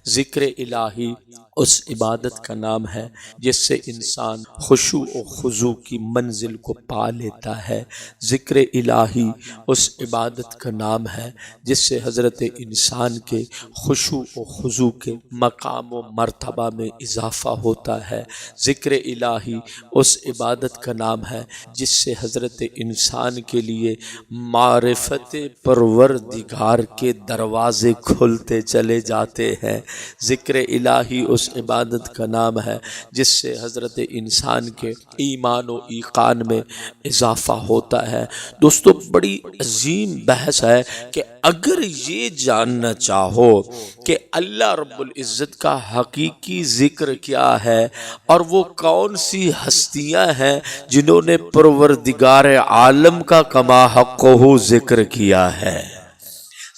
ذکر الہی اس عبادت کا نام ہے جس سے انسان خشوع و خضوع کی منزل کو پا لیتا ہے۔ ذکر الہی اس عبادت کا نام ہے جس سے حضرت انسان کے خشوع و خضوع کے مقام و مرتبہ میں اضافہ ہوتا ہے۔ ذکر الہی اس عبادت کا نام ہے جس سے حضرت انسان کے لیے معرفت پروردگار کے دروازے کھلتے چلے جاتے ہیں۔ ذکر الہی اس عبادت کا نام ہے جس سے حضرت انسان کے ایمان و ایقان میں اضافہ ہوتا ہے۔ دوستو بڑی عظیم بحث ہے کہ اگر یہ جاننا چاہو کہ اللہ رب العزت کا حقیقی ذکر کیا ہے اور وہ کون سی ہستیاں ہیں جنہوں نے پروردگار عالم کا کما حقہ ذکر کیا ہے،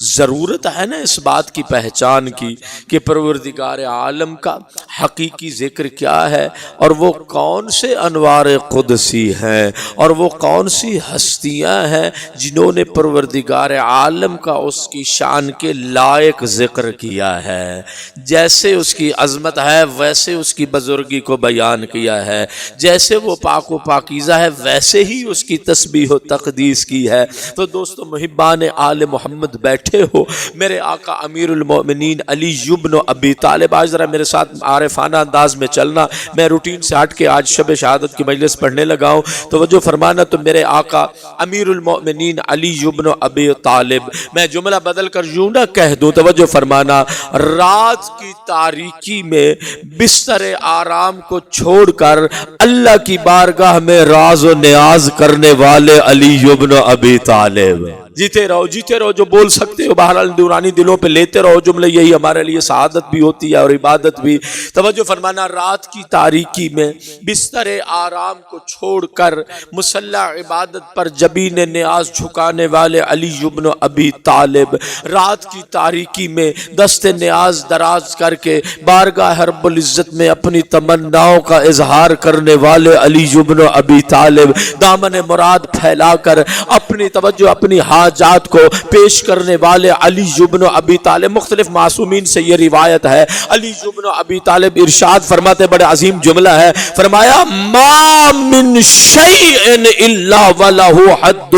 ضرورت ہے نا اس بات کی پہچان کی کہ پروردگار عالم کا حقیقی ذکر کیا ہے اور وہ کون سے انوار قدسی ہیں اور وہ کون سی ہستیاں ہیں جنہوں نے پروردگار عالم کا اس کی شان کے لائق ذکر کیا ہے۔ جیسے اس کی عظمت ہے ویسے اس کی بزرگی کو بیان کیا ہے، جیسے وہ پاک و پاکیزہ ہے ویسے ہی اس کی تسبیح و تقدیس کی ہے۔ تو دوستو محبان آل محمد بیٹھے ہو، میرے آقا امیر المومنین علی بن ابی طالب، آج ذرا میرے ساتھ عارفانہ انداز میں چلنا، میں روٹین سے ہٹ کے آج شب شہادت کی مجلس پڑھنے لگا ہوں، توجہ فرمانا۔ تو میرے آقا امیر المومنین علی بن ابی طالب، میں جملہ بدل کر یوں نہ کہہ دوں، توجہ فرمانا، رات کی تاریکی میں بستر آرام کو چھوڑ کر اللہ کی بارگاہ میں راز و نیاز کرنے والے علی بن ابی طالب، جیتے رہو جو بول سکتے ہو، بہرحال نورانی دلوں پہ لیتے رہو جملے، یہی ہمارے لیے سعادت بھی ہوتی ہے اور عبادت بھی۔ توجہ فرمانا، رات کی تاریکی میں بستر آرام کو چھوڑ کر مصلی عبادت پر جبین نیاز جھکانے والے علی بن ابی طالب، رات کی تاریکی میں دست نیاز دراز کر کے بارگاہ رب العزت میں اپنی تمناؤں کا اظہار کرنے والے علی بن ابی طالب، دامن مراد پھیلا کر اپنی توجہ اپنی حاجات کو پیش کرنے والے علی بن ابی طالب۔ مختلف معصومین سے یہ روایت ہے، علی بن ابی طالب ارشاد فرماتے، بڑے عظیم جملہ ہے، فرمایا ما من شیء الا ولہ حد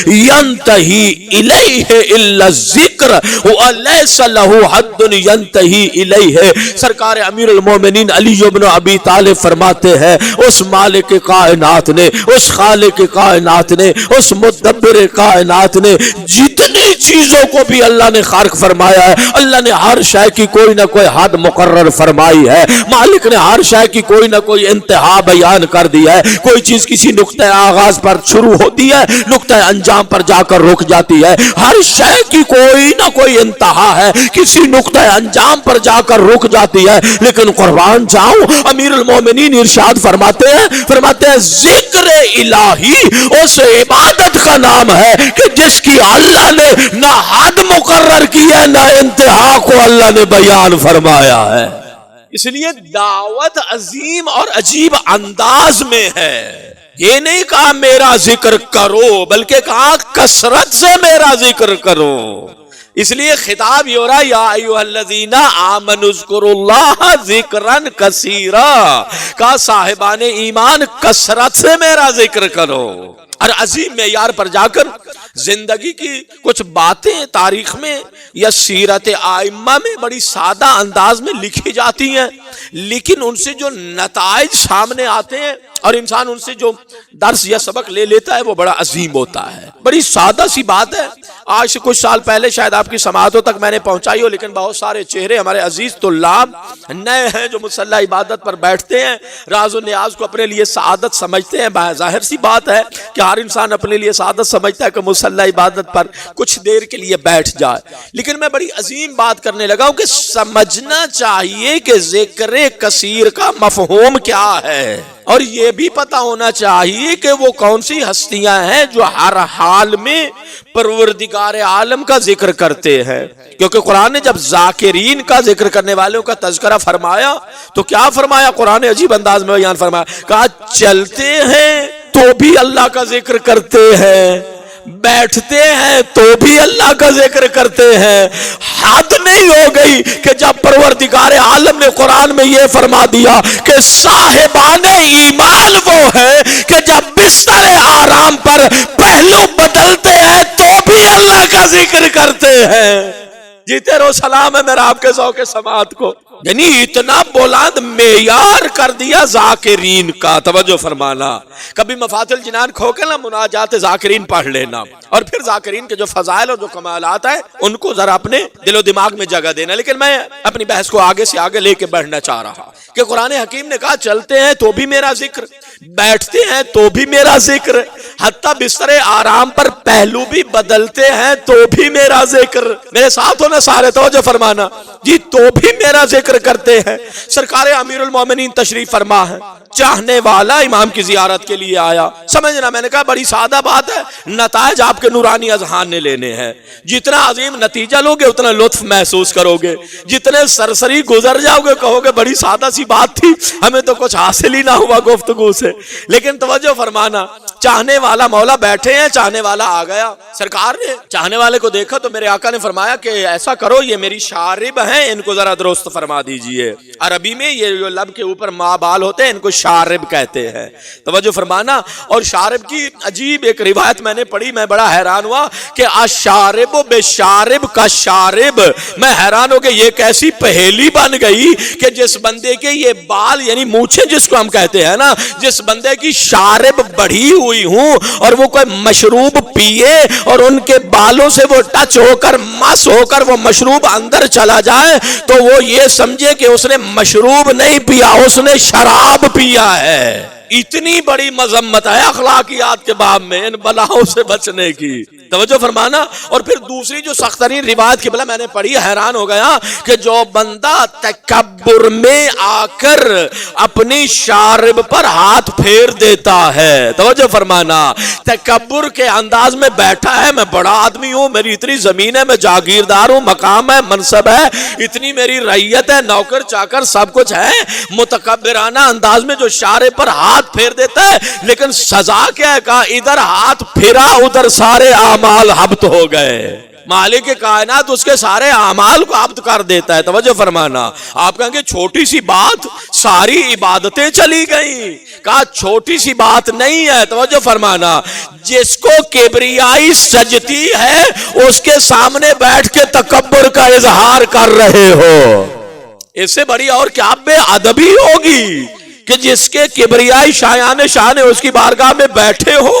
ینتہی الیہ الا الذکر ولیس لہ حد ینتہی الیہ۔ سرکار امیر المومنین علی بن ابی طالب فرماتے ہیں، اس مالک کائنات نے، اس خالق کائنات نے، اس مدبر کائنات نے جتنی چیزوں کو بھی اللہ نے خارق فرمایا ہے، اللہ نے ہر شے کی کوئی نہ کوئی حد مقرر فرمائی ہے، مالک نے ہر شے کی کوئی نہ کوئی انتہا بیان کر دیا ہے۔ کوئی چیز کسی نقطہ آغاز پر شروع ہوتی ہے، نقطہ انجام پر جا کر رک جاتی ہے، ہر شے کی کوئی نہ کوئی انتہا ہے، کسی نقطہ انجام پر جا کر رک جاتی ہے۔ لیکن قربان جاؤں، امیر المومنین ارشاد فرماتے ہیں ذکر الہی اس عبادت کا نام ہے کہ جس کی اللہ نے نہ حد مقرر کی ہے نہ انتہا کو اللہ نے بیان فرمایا ہے۔ اس لیے دعوت عظیم اور عجیب انداز میں ہے، یہ نہیں کہا میرا ذکر کرو بلکہ کہا کثرت سے میرا ذکر کرو۔ اس لیے خطاب یہ ہو رہا ہے، یا ایھا الذین آمنوا اذکروا اللہ ذکرا کثیرا، کہا صاحبان ایمان کثرت سے میرا ذکر کرو۔ اور عظیم معیار پر جا کر زندگی کی کچھ باتیں تاریخ میں یا سیرت ائمہ میں بڑی سادہ انداز میں لکھی جاتی ہیں، لیکن ان سے جو نتائج سامنے آتے ہیں اور انسان ان سے جو درس یا سبق لے لیتا ہے وہ بڑا عظیم ہوتا ہے۔ بڑی سادہ سی بات ہے، آج سے کچھ سال پہلے شاید آپ کی سماعتوں تک میں نے پہنچائی ہو، لیکن بہت سارے چہرے ہمارے عزیز طلاب نئے ہیں جو مصلی عبادت پر بیٹھتے ہیں، راز و نیاز کو اپنے لیے سعادت سمجھتے ہیں۔ ظاہر سی بات ہے کہ ہر انسان اپنے لیے سعادت سمجھتا ہے کہ مصلی عبادت پر کچھ دیر کے لیے بیٹھ جائے، لیکن میں بڑی عظیم بات کرنے لگا ہوں کہ سمجھنا چاہیے کہ ذکر کثیر کا مفہوم کیا ہے، اور یہ بھی پتہ ہونا چاہیے کہ وہ کون سی ہستیاں ہیں جو ہر حال میں پروردگار عالم کا ذکر کرتے ہیں۔ کیونکہ قرآن نے جب ذاکرین کا ذکر کرنے والوں کا تذکرہ فرمایا تو کیا فرمایا؟ قرآن عجیب انداز میں بیان فرمایا، کہا چلتے ہیں تو بھی اللہ کا ذکر کرتے ہیں، بیٹھتے ہیں تو بھی اللہ کا ذکر کرتے ہیں۔ حد نہیں ہو گئی کہ جب پروردگار عالم نے قرآن میں یہ فرما دیا کہ صاحبان ایمان وہ ہے کہ جب بستر آرام پر پہلو بدلتے ہیں تو بھی اللہ کا ذکر کرتے ہیں۔ جیتے رہو سلام ہے میرا آپ کے ذوق سماعت کو۔ یعنی اتنا بلند معیار کر دیا ذاکرین کا، توجہ فرمانا۔ کبھی مفاتح الجنان کھو کے نا مناجات ذاکرین پڑھ لینا، اور پھر ذاکرین کے جو فضائل اور جو کمالات ہیں ان کو ذرا اپنے دل و دماغ میں جگہ دینا۔ لیکن میں اپنی بحث کو آگے سے آگے لے کے بڑھنا چاہ رہا کہ قرآن حکیم نے کہا چلتے ہیں تو بھی میرا ذکر، بیٹھتے ہیں تو بھی میرا ذکر، حتیٰ بستر آرام پر پہلو بھی بدلتے ہیں تو بھی میرا ذکر۔ میرے ساتھ ہونا سارے توجہ فرمانا جی، تو بھی میرا ذکر کرتے ہیں۔ سرکار امیر المومنین تشریف فرما ہے، چاہنے والا امام کی زیارت کے لیے آیا۔ سمجھنا، میں نے کہا بڑی سادہ بات ہے، نتائج آپ کے نورانی اذہان نے لینے ہیں۔ جتنا عظیم نتیجہ لوگے اتنا لطف محسوس کرو گے، جتنے سرسری گزر جاؤ گے کہو گے بڑی سادہ سی بات تھی، ہمیں تو کچھ حاصل ہی نہ ہوا گفتگو سے۔ لیکن توجہ فرمانا، چاہنے والا مولا بیٹھے ہیں، چاہنے والا آ گیا۔ سرکار نے چاہنے والے کو دیکھا تو میرے آقا نے فرمایا کہ ایسا کرو، یہ میری شارب ہیں، ان کو ذرا درست فرما دیجئے۔ عربی میں یہ جو لب کے اوپر ماں بال ہوتے ہیں ان کو شارب کہتے ہیں، توجہ فرمانا۔ اور شارب کی عجیب ایک روایت میں نے پڑھی، میں بڑا حیران ہوا کہ الشارب بشارب کا شارب۔ میں حیران ہو کہ یہ کیسی پہیلی بن گئی کہ جس بندے کے یہ بال یعنی مونچھیں جس کو ہم کہتے ہیں نا، جس بندے کی شارب بڑھی ہوئی ہوں اور وہ کوئی مشروب پیے اور ان کے بالوں سے وہ ٹچ ہو کر مس ہو کر وہ مشروب اندر چلا جائے تو وہ یہ سمجھے کہ اس نے مشروب نہیں پیا، اس نے شراب پیا ہے۔ اتنی بڑی مذمت ہے اخلاقیات کے باب میں ان بلاؤں سے بچنے کی، توجہ فرمانا۔ اور پھر دوسری جو سخت ترین روایت کی بلا میں نے پڑھی، حیران ہو گیا کہ جو بندہ تکبر میں آ کر اپنی شارب پر ہاتھ پھیر دیتا ہے، توجہ فرمانا، تکبر کے انداز میں بیٹھا ہے، میں بڑا آدمی ہوں، میری اتنی زمین ہے، میں جاگیردار ہوں، مقام ہے، منصب ہے، اتنی میری رعیت ہے، نوکر چاکر سب کچھ ہے، متکبرانہ انداز میں جو شارب پر ہاتھ پھیر دیتا ہے، لیکن سزا کیا ہے؟ کہا ادھر ہاتھ پھرا ادھر سارے اعمال حبط ہو گئے۔ مالک کائنات اس کے سارے اعمال کو حبط کر دیتا ہے، توجہ فرمانا۔ آپ کہیں گے چھوٹی سی بات، ساری عبادتیں چلی گئیں، کہا چھوٹی سی بات نہیں ہے، توجہ فرمانا۔ جس کو کبریائی سجتی ہے اس کے سامنے بیٹھ کے تکبر کا اظہار کر رہے ہو، اس سے بڑی اور کیا بے ادبی ہوگی کہ جس کے کبریائی شایان شان اس کی بارگاہ میں بیٹھے ہو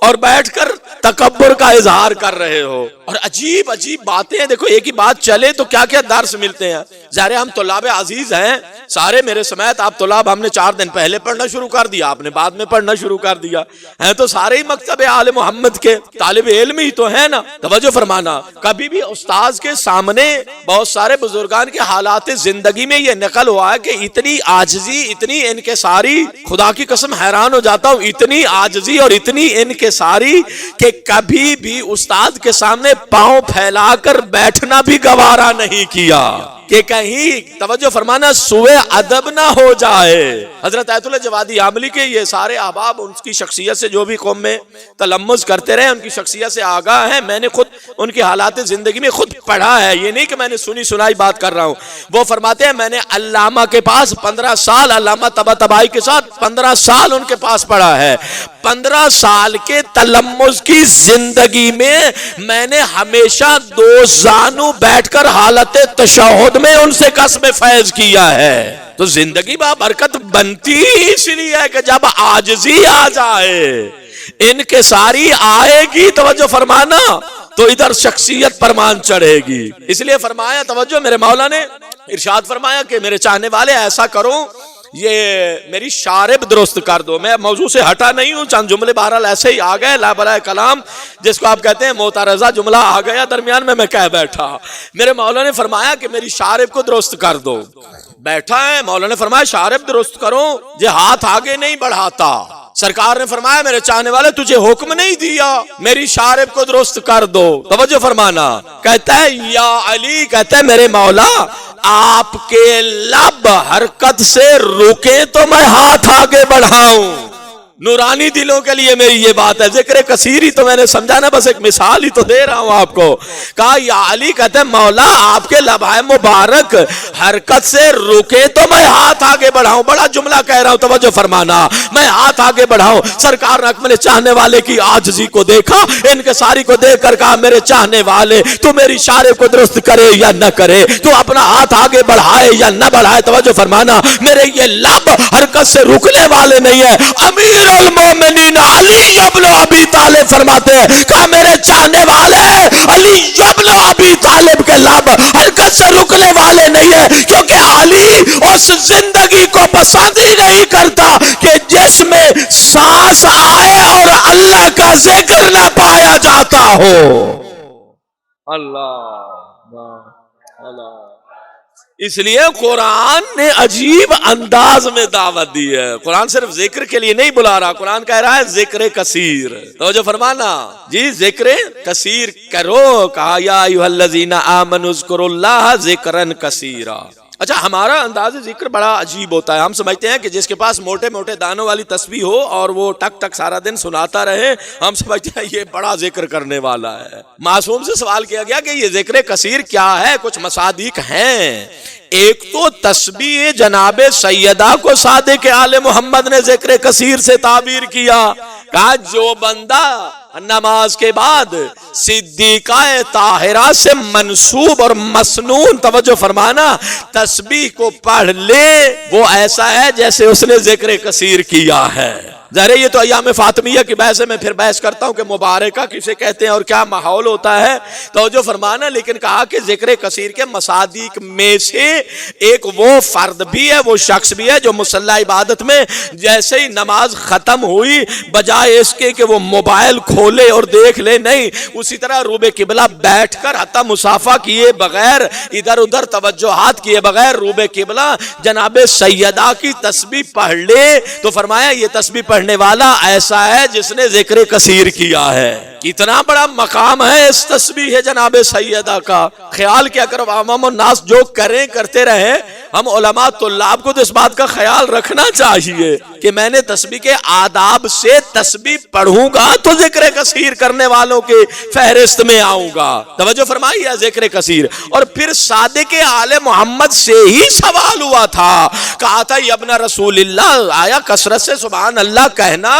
اور بیٹھ کر تکبر کا اظہار کر رہے ہو۔ اور عجیب عجیب باتیں ہیں، دیکھو ایک ہی بات چلے تو کیا کیا درس ملتے ہیں۔ ظاہر ہم طلاب عزیز ہیں سارے، میرے سمیت آپ طلاب، ہم نے 4 دن پہلے پڑھنا شروع کر دیا، آپ نے بعد میں پڑھنا شروع کر دیا، ہیں تو سارے ہی مکتب آل محمد کے طالب علم ہی تو ہیں نا، توجہ فرمانا۔ کبھی بھی استاذ کے سامنے بہت سارے بزرگان کے حالات زندگی میں یہ نقل ہوا ہے کہ اتنی عاجزی، اتنی انکساری، خدا کی قسم حیران ہو جاتا ہوں، اتنی عاجزی اور اتنی انکساری کہ کبھی بھی استاد کے سامنے پاؤں پھیلا کر بیٹھنا بھی گوارا نہیں کیا کہ کہیں توجہ فرمانا سوء ادب نہ ہو جائے۔ حضرت آیت اللہ جوادی عاملی کے یہ سارے احباب ان کی شخصیت سے جو بھی قوم میں تلمذ کرتے رہے، ان کی شخصیت سے آگاہ ہیں، میں نے خود ان کی حالات زندگی میں خود پڑھا ہے، یہ نہیں کہ میں نے سنی سنائی بات کر رہا ہوں۔ وہ فرماتے ہیں میں نے علامہ کے پاس 15 سال، علامہ طباطبائی کے ساتھ 15 سال ان کے پاس پڑھا ہے۔ 15 سال کے تلمذ کی زندگی میں نے ہمیشہ 2 زانو بیٹھ کر حالت تشہد میں ان سے قسم فیض کیا ہے۔ تو زندگی بابرکت بنتی اس لیے ہے کہ جب عاجزی آ جائے، انکساری آئے گی، توجہ فرمانا، تو ادھر شخصیت پرمان چڑھے گی۔ اس لیے فرمایا، توجہ، میرے مولا نے ارشاد فرمایا کہ میرے چاہنے والے ایسا کرو، یہ میری شارب درست کر دو۔ میں موضوع سے ہٹا نہیں ہوں، چند جملے بہرحال ایسے ہی آ گئے، لا برائے کلام جس کو آپ کہتے ہیں معترضہ جملہ آ گیا درمیان میں کہہ بیٹھا۔ میرے مولا نے فرمایا کہ میری شارب کو درست کر دو۔ بیٹھا ہے، مولا نے فرمایا شارب درست کرو، یہ ہاتھ آگے نہیں بڑھاتا۔ سرکار نے فرمایا میرے چاہنے والے تجھے حکم نہیں دیا میری شارب کو درست کر دو، توجہ فرمانا۔ کہتا ہے یا علی، کہتا ہے میرے مولا آپ کے لب حرکت سے رکے تو میں ہاتھ آگے بڑھاؤں۔ نورانی دلوں کے لیے میری یہ بات ہے. ذکر کثیر ہی تو میں نے سمجھا نا, بس ایک مثال ہی تو دے رہا ہوں آپ کو. کہا یا علی, کہتے ہیں مولا آپ کے لبائے مبارک حرکت سے رکے تو میں ہاتھ آگے بڑھاؤں. بڑا جملہ کہہ رہا ہوں, توجہ فرمانا. میں ہاتھ آگے بڑھاؤں. سرکار نے اپنے چاہنے والے کی عاجزی کو دیکھا, انکساری کو دیکھ کر کہا میرے چاہنے والے تو میری اشارے کو درست کرے یا نہ کرے, تو اپنا ہاتھ آگے بڑھائے یا نہ بڑھائے, توجہ فرمانا. میرے یہ لب حرکت سے رکنے والے نہیں ہے. امیر المومنین علی ابن ابی طالب فرماتے ہیں, کہا میرے چاہنے والے علی ابن ابی طالب کے لب حرکت سے رکنے والے نہیں ہے, کیونکہ علی اس زندگی کو پسند ہی نہیں کرتا کہ جس میں سانس آئے اور اللہ کا ذکر نہ پایا جاتا ہو. اللہ اللہ. اس لیے قرآن نے عجیب انداز میں دعوت دی ہے. قرآن صرف ذکر کے لیے نہیں بلا رہا, قرآن کہہ رہا ہے ذکر کثیر. توجہ فرمانا جی, ذکر کثیر کرو. کہا یا ایھا الذین آمنوا اذکروا اللہ ذکرا کثیرا. اچھا, ہمارا انداز ذکر بڑا عجیب ہوتا ہے. ہم سمجھتے ہیں کہ جس کے پاس موٹے موٹے دانوں والی تسبیح ہو اور وہ ٹک ٹک سارا دن سناتا رہے, ہم سمجھتے ہیں یہ بڑا ذکر کرنے والا ہے. معصوم سے سوال کیا گیا کہ یہ ذکر کثیر کیا ہے؟ کچھ مصادیق ہیں. ایک تو تسبیح جناب سیدہ کو صادق آل محمد نے ذکر کثیر سے تعبیر کیا. کہا جو بندہ نماز کے بعد صدیقہ طاہرہ سے منسوب اور مسنون, توجہ فرمانا, تسبیح کو پڑھ لے, وہ ایسا ہے جیسے اس نے ذکر کثیر کیا ہے. ظاہر یہ تو ایام فاطمیہ کی بحث ہے, میں پھر بحث کرتا ہوں کہ مبارکہ کسے کہتے ہیں اور کیا ماحول ہوتا ہے, توجہ فرمانا. لیکن کہا کہ ذکر کثیر کے مصادیق میں سے ایک وہ فرد بھی ہے, وہ شخص بھی ہے جو مصلی عبادت میں جیسے ہی نماز ختم ہوئی, بجائے اس کے کہ وہ موبائل کھولے اور دیکھ لے, نہیں, اسی طرح روبے قبلہ بیٹھ کر حتی مصافحہ کیے بغیر, ادھر ادھر توجہات کیے بغیر روبے قبلہ جناب سیدہ کی تسبیح پڑھ لے. تو فرمایا یہ تسبیح پڑھنے والا ایسا ہے جس نے ذکر کثیر کیا ہے. اتنا بڑا مقام ہے اس تسبیح جناب سیدہ کا. خیال کیا کرو, عوام الناس جو کریں کرتے رہے, ہم علماء طلاب کو تو اس بات کا خیال رکھنا چاہیے کہ میں نے تسبیح کے آداب سے تسبیح پڑھوں گا تو ذکر کثیر کرنے والوں کے فہرست میں آؤں گا. توجہ فرمائیے, ذکر کثیر. اور پھر صادق آل محمد سے ہی سوال ہوا تھا, کہا تھا یا ابن رسول اللہ, آیا کثرت سے سبحان اللہ کہنا.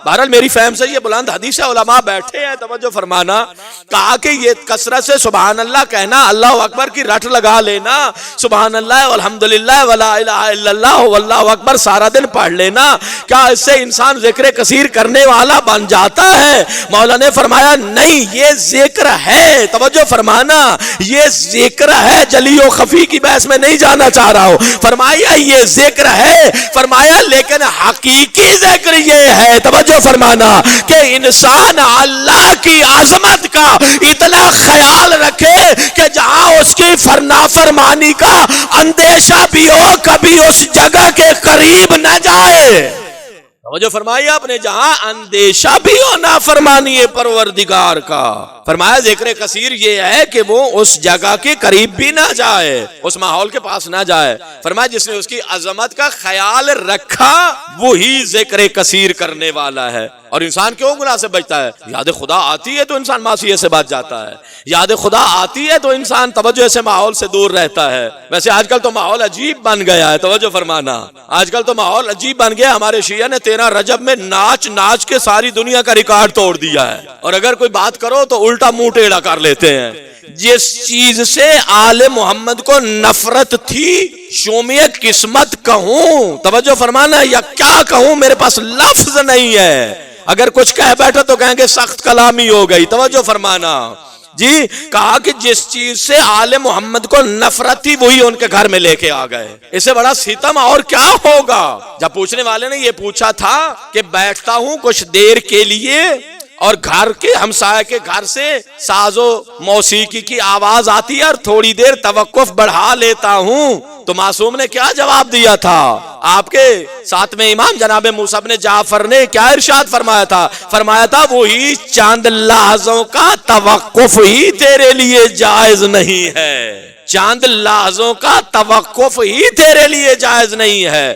بہرحال میری فہم سے یہ بلند حدیث ہے, علماء بیٹھے ہیں, توجہ فرمانا. کہا کہ یہ کثرت سے سبحان اللہ کہنا, اللہ اکبر کی رٹ لگا لینا, سبحان اللہ والحمدللہ ولا الہ الا اللہ واللہ اکبر سارا دن پڑھ لینا, کیا اس سے انسان ذکر کثیر کرنے والا بن جاتا ہے؟ مولا نے فرمایا نہیں, یہ ذکر ہے. توجہ فرمانا, یہ ذکر ہے, جلی و خفی کی بحث میں نہیں جانا چاہ رہا ہوں. فرمایا یہ ذکر ہے, فرمایا لیکن حقیقی ذکر یہ ہے, توجہ فرمانا, کہ انسان اللہ کی عظمت کا اتنا خیال رکھے کہ جہاں اس کی نافرمانی کا اندیشہ بھی ہو, کبھی اس جگہ کے قریب نہ جائے. توجہ فرمائیے, آپ نے جہاں اندیشہ بھی ہو نافرمانی پروردگار کا, فرمایا ذکر کثیر یہ ہے کہ وہ اس جگہ کے قریب بھی نہ جائے, اس ماحول کے پاس نہ جائے. فرمایا جس نے اس کی عظمت کا خیال رکھا وہی ذکر کثیر کرنے والا ہے. اور انسان کیوں گناہ سے بچتا ہے؟ یاد خدا آتی ہے تو انسان معصیت سے بچ جاتا ہے, یاد خدا آتی ہے تو انسان توجہ سے ماحول سے دور رہتا ہے. ویسے آج کل تو ماحول عجیب بن گیا ہے, توجہ فرمانا, آج کل تو ماحول عجیب بن گیا. ہمارے شیعہ نے 13 رجب میں ناچ ناچ کے ساری دنیا کا ریکارڈ توڑ دیا ہے, اور اگر کوئی بات کرو تو الٹا منہ ٹیڑھا کر لیتے ہیں. جس چیز سے آل محمد کو نفرت تھی, شومی قسمت کہوں, توجہ فرمانا, یا کیا کہوں, میرے پاس لفظ نہیں ہے. اگر کچھ کہہ بیٹھا تو کہیں گے سخت کلامی ہو گئی. توجہ فرمانا جی, کہا کہ جس چیز سے آل محمد کو نفرت تھی وہی ان کے گھر میں لے کے آ گئے. اس سے بڑا ستم اور کیا ہوگا؟ جب پوچھنے والے نے یہ پوچھا تھا کہ بیٹھتا ہوں کچھ دیر کے لیے اور گھر کے ہمسائے کے گھر سے ساز و موسیقی کی آواز آتی ہے اور تھوڑی دیر توقف بڑھا لیتا ہوں, تو معصوم نے کیا جواب دیا تھا؟ آپ کے ساتھ میں امام جناب موسیٰ بن جعفر نے کیا ارشاد فرمایا تھا؟ فرمایا تھا وہی چاند لحظوں کا توقف ہی تیرے لیے جائز نہیں ہے, چاند لحظوں کا توقف ہی تیرے لیے جائز نہیں ہے.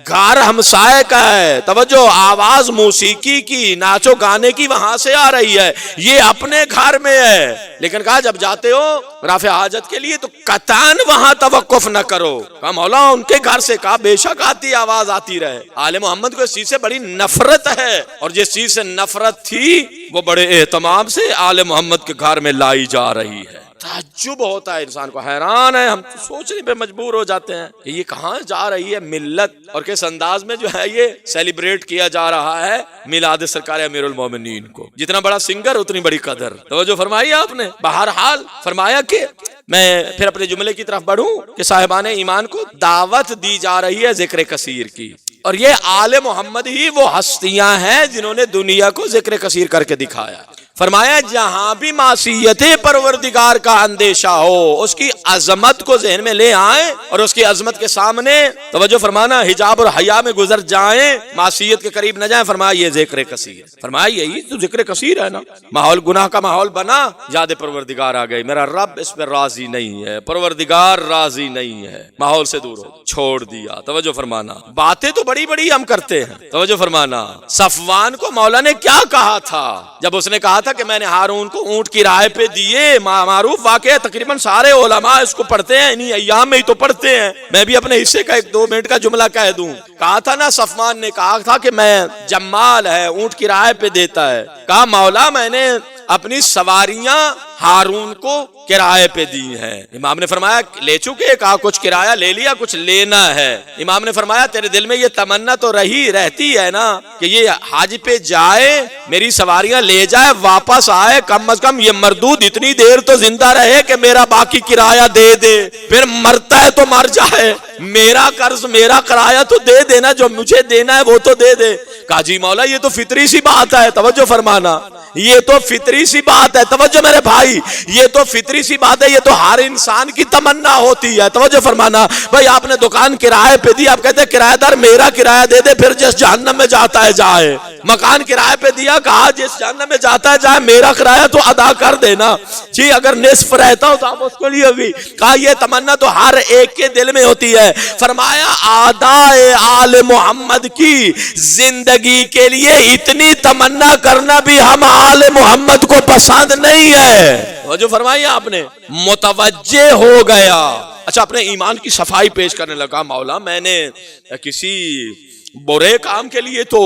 گھر ہمسائے کا ہے، توجہ، آواز موسیقی کی، ناچو گانے کی وہاں سے آ رہی ہے، یہ اپنے گھر میں ہے، لیکن کہا جب جاتے ہو رافع حاجت کے لیے تو قطعاً وہاں توقف نہ کرو۔ کہا مولا ان کے گھر سے، کہا بے شک آتی آواز آتی رہے، آل محمد کو اس چیز سے بڑی نفرت ہے، اور جس چیز سے نفرت تھی وہ بڑے اہتمام سے آل محمد کے گھر میں لائی جا رہی ہے۔ تعجب ہوتا ہے، انسان کو حیران ہے، ہم سوچنے پہ مجبور ہو جاتے ہیں کہ یہ کہاں جا رہی ہے ملت، اور کس انداز میں جو ہے یہ سیلیبریٹ کیا جا رہا ہے میلاد سرکار امیر المومنین کو۔ جتنا بڑا سنگر اتنی بڑی قدر، توجہ فرمائی آپ نے۔ بہرحال فرمایا کہ میں پھر اپنے جملے کی طرف بڑھوں کہ صاحبان ایمان کو دعوت دی جا رہی ہے ذکر کثیر کی، اور یہ آل محمد ہی وہ ہستیاں ہیں جنہوں نے دنیا کو ذکر کثیر کر کے دکھایا۔ فرمایا جہاں بھی معصیت پروردگار کا اندیشہ ہو، اس کی عظمت کو ذہن میں لے آئیں اور اس کی عظمت کے سامنے توجہ فرمانا حجاب اور حیا میں گزر جائیں، معصیت کے قریب نہ جائیں۔ فرمایا یہ ذکر کثیر، فرمایا یہی تو ذکر کثیر ہے نا۔ ماحول گناہ کا ماحول بنا، یاد پروردگار آ گئی، میرا رب اس پہ راضی نہیں ہے، پروردگار راضی نہیں ہے، ماحول سے دور ہو، چھوڑ دیا۔ توجہ فرمانا، باتیں تو بڑی بڑی ہم کرتے ہیں، توجہ فرمانا۔ صفوان کو مولا نے کیا کہا تھا جب اس نے کہا تھا کہ میں نے ہارون کو اونٹ کی رائے پہ دیے؟ معروف واقعہ، تقریباً سارے علماء اس کو پڑھتے ہیں، انہی ایام میں ہی تو پڑھتے ہیں۔ میں بھی اپنے حصے کا 1-2 منٹ کا جملہ کہہ دوں۔ کہا تھا نا، صفوان نے کہا تھا کہ میں جمال ہے، اونٹ کی رائے پہ دیتا ہے۔ کہا مولا میں نے اپنی سواریاں ہارون کو کرائے پہ دی ہیں۔ امام نے فرمایا لے چکے؟ کہا کچھ کرایہ لے لیا، کچھ لینا ہے۔ امام نے فرمایا تیرے دل میں یہ تمنا تو رہتی ہے نا کہ یہ حج پہ جائے، میری سواریاں لے جائے، واپس آئے، کم از کم یہ مردود اتنی دیر تو زندہ رہے کہ میرا باقی کرایہ دے دے، پھر مرتا ہے تو مر جائے، میرا قرض میرا کرایہ تو دے دینا، جو مجھے دینا ہے وہ تو دے دے۔ کہا جی مولا یہ تو فطری سی بات ہے، توجہ فرمانا، یہ تو فطری سی بات ہے، توجہ میرے بھائی، یہ تو فطری سی بات ہے، یہ تو ہر انسان کی تمنا ہوتی ہے، توجہ فرمانا۔ بھائی آپ نے دکان کرائے پہ دی، آپ کہتے ہیں کرایہ دار میرا کرایہ دے دے، پھر جس جہنم میں جاتا ہے جائے۔ مکان کرائے پہ دیا، کہا جس جہنم میں جاتا ہے جائے، میرا کرایہ تو ادا کر دینا۔ جی اگر نصف رہتا ہو تو آپ اس کو لیے بھی۔ کہا یہ تمنا تو ہر ایک کے دل میں ہوتی ہے۔ فرمایا آدائے آل محمد کی زندگی کے لیے اتنی تمنا کرنا بھی ہم آل محمد کو پسند نہیں ہے۔ وہ جو فرمایا آپ نے، متوجہ ہو گیا۔ اچھا اپنے ایمان کی صفائی پیش کرنے لگا، مولا میں نے کسی برے کام کے لیے تو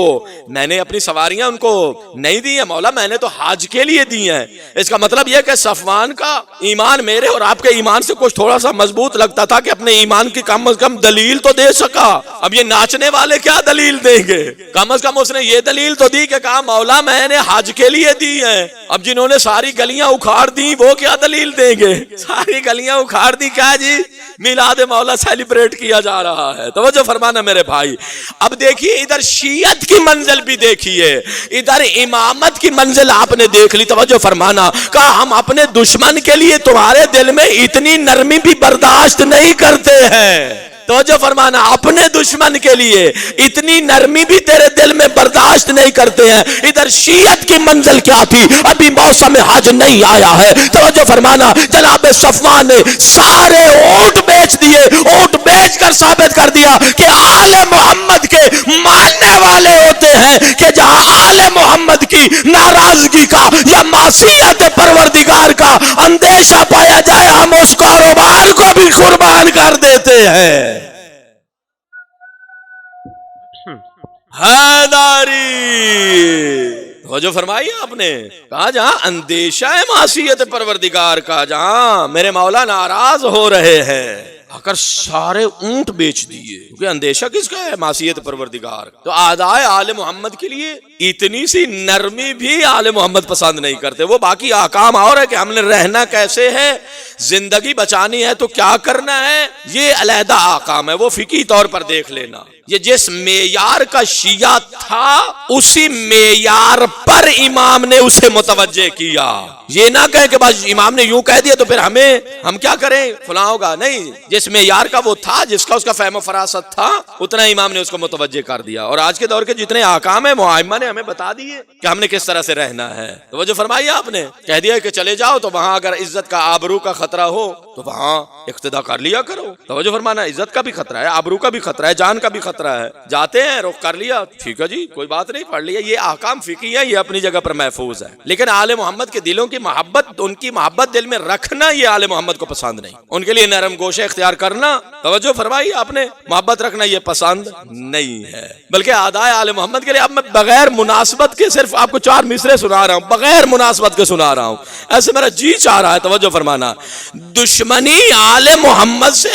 میں نے اپنی سواریاں ان کو نہیں دی ہیں، مولا میں نے تو حج کے لیے دی ہیں۔ اس کا مطلب یہ کہ صفوان کا ایمان میرے اور آپ کے ایمان سے کچھ تھوڑا سا مضبوط لگتا تھا کہ اپنے ایمان کی کم از کم دلیل تو دے سکا۔ اب یہ ناچنے والے کیا دلیل دیں گے؟ کم از کم اس نے یہ دلیل تو دی کہ کہا مولا میں نے حج کے لیے دی ہیں۔ اب جنہوں نے ساری گلیاں اکھاڑ دی وہ کیا دلیل دیں گے؟ ساری گلیاں اکھاڑ دی، کیا جی میلاد مولا سیلیبریٹ کیا جا رہا ہے۔ توجہ فرمانا میرے بھائی۔ اب دیکھیے ادھر شیعت کی منزل بھی دیکھیے، ادھر امامت کی منزل آپ نے دیکھ لی، توجہ فرمانا۔ کہا ہم اپنے دشمن کے لیے تمہارے دل میں اتنی نرمی بھی برداشت نہیں کرتے ہیں، توجہ فرمانا، اپنے دشمن کے لیے اتنی نرمی بھی تیرے دل میں برداشت نہیں کرتے ہیں۔ ادھر شیعت کی منزل کیا تھی؟ ابھی موسم حج نہیں آیا ہے، توجہ فرمانا، جناب صفوان نے سارے اونٹ بیچ دیے، اونٹ بیچ کر ثابت کر دیا کہ آل محمد کے ماننے والے ہوتے ہیں کہ جہاں آل محمد کی ناراضگی کا یا معصیت پروردگار کا اندیشہ پایا جائے ہم اس کاروبار کو بھی قربان کر دیتے ہیں۔ حیداری توجہ فرمائی آپ نے، کہا جہاں اندیشہ ہے معصیت پروردگار کا، جہاں میرے مولا ناراض ہو رہے ہیں، اگر سارے اونٹ بیچ دیے، کیونکہ اندیشہ کس کا ہے؟ معصیت پروردگار۔ تو آدائے آل محمد کے لیے اتنی سی نرمی بھی آل محمد پسند نہیں کرتے۔ وہ باقی احکام اور ہے کہ ہم نے رہنا کیسے ہے، زندگی بچانی ہے تو کیا کرنا ہے، یہ علیحدہ احکام ہے، وہ فقہی طور پر دیکھ لینا۔ یہ جس معیار کا شیعہ تھا اسی معیار پر امام نے اسے متوجہ کیا۔ یہ نہ کہے کہ بس امام نے یوں کہہ دیا تو پھر ہم کیا کریں، فلاں ہوگا، نہیں، جس جس معیار کا وہ تھا، جس کا اس کا فہم و فراست تھا، اتنا امام نے اس کو متوجہ کر دیا. اور آج کے دور کے جتنے احکام ہیں وہ ائمہ نے ہمیں بتا دیے کہ ہم نے کس طرح سے رہنا ہے. توجہ فرمائیے، آپ نے کہہ دیا کہ چلے جاؤ تو وہاں اگر عزت کا آبرو کا خطرہ ہو تو وہاں اقتدا کر لیا کرو. توجہ فرمانا، عزت کا بھی خطرہ ہے، آبرو کا بھی خطرہ ہے، جان کا بھی خطرہ ہے. جاتے ہیں رخ کر لیا، ٹھیک ہے جی کوئی بات نہیں، پڑھ لیا. یہ احکام فقہی ہے، یہ اپنی جگہ پر محفوظ ہے. لیکن آل محمد کے دلوں کی محبت، ان کی محبت دل میں رکھنا، یہ آل محمد کو پسند نہیں. ان کے لیے نرم گوشے اختیار کرنا، توجہ فرمائی آپ نے، محبت رکھنا یہ پسند نہیں ہے. بلکہ اعداء آل محمد کے لیے اب میں بغیر مناسبت کے صرف آپ کو 4 مصرے سنا رہا ہوں، بغیر مناسبت کے سنا رہا ہوں، ایسے میرا جی چاہ رہا ہے. توجہ فرمانا، دشمنی آل محمد سے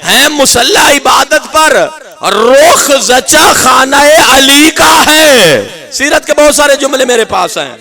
ہے مسلح عبادت پر، رخ زچا خانہ علی کا ہے. سیرت کے بہت سارے جملے میرے پاس ہیں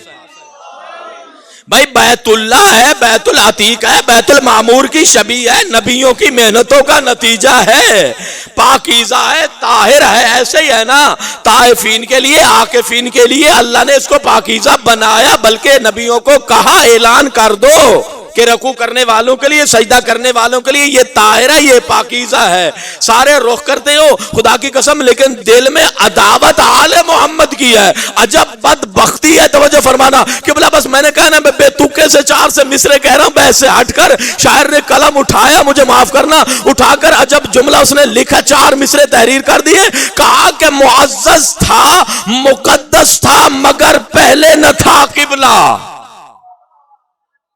بھائی. بیت اللہ ہے، بیت العتیق ہے، بیت المعمور کی شبیہ ہے، نبیوں کی محنتوں کا نتیجہ ہے، پاکیزہ ہے، طاہر ہے. ایسے ہی ہے نا، طائفین کے لیے، عاکفین کے لیے اللہ نے اس کو پاکیزہ بنایا، بلکہ نبیوں کو کہا اعلان کر دو کہ رکوع کرنے والوں کے لیے، سجدہ کرنے والوں کے لیے یہ طاہر ہے، یہ پاکیزہ ہے. سارے رخ کرتے ہو خدا کی قسم، لیکن دل میں عداوت آل محمد کی ہے. عجب بدبختی ہے. توجہ فرمانا کہ بلا بس میں نے کہا نا، میں بے تکے سے 4 سے مصرے کہہ رہا ہوں، بحث سے ہٹ کر شاعر نے قلم اٹھایا، مجھے معاف کرنا، اٹھا کر عجب جملہ اس نے لکھا، 4 مصرے تحریر کر دیے. کہا کہ معزز تھا، مقدس تھا، مگر پہلے نہ تھا قبلہ.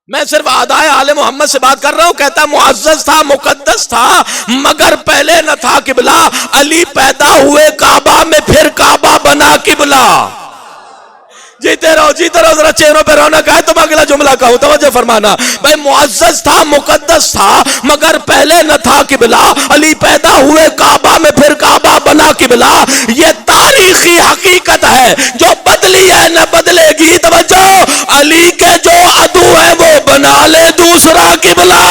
میں صرف اعداء آل محمد سے بات کر رہا ہوں. کہتا معزز تھا، مقدس تھا، مگر پہلے نہ تھا قبلہ. علی پیدا ہوئے کعبہ میں، پھر کعبہ بنا قبلہ. جیتے رہو ذرا چہروں پہ رونق آئے تو میں اگلا جملہ کہوں. توجہ فرمانا بھائی، معزز تھا، مقدس تھا، مگر پہلے نہ تھا قبلہ. علی پیدا ہوئے کعبہ میں، پھر کعبہ بنا قبلہ. یہ تاریخی حقیقت ہے جو بدلی ہے نہ بدلے گی. توجہ، علی کے جو عدو ہیں وہ بنا لے دوسرا قبلہ.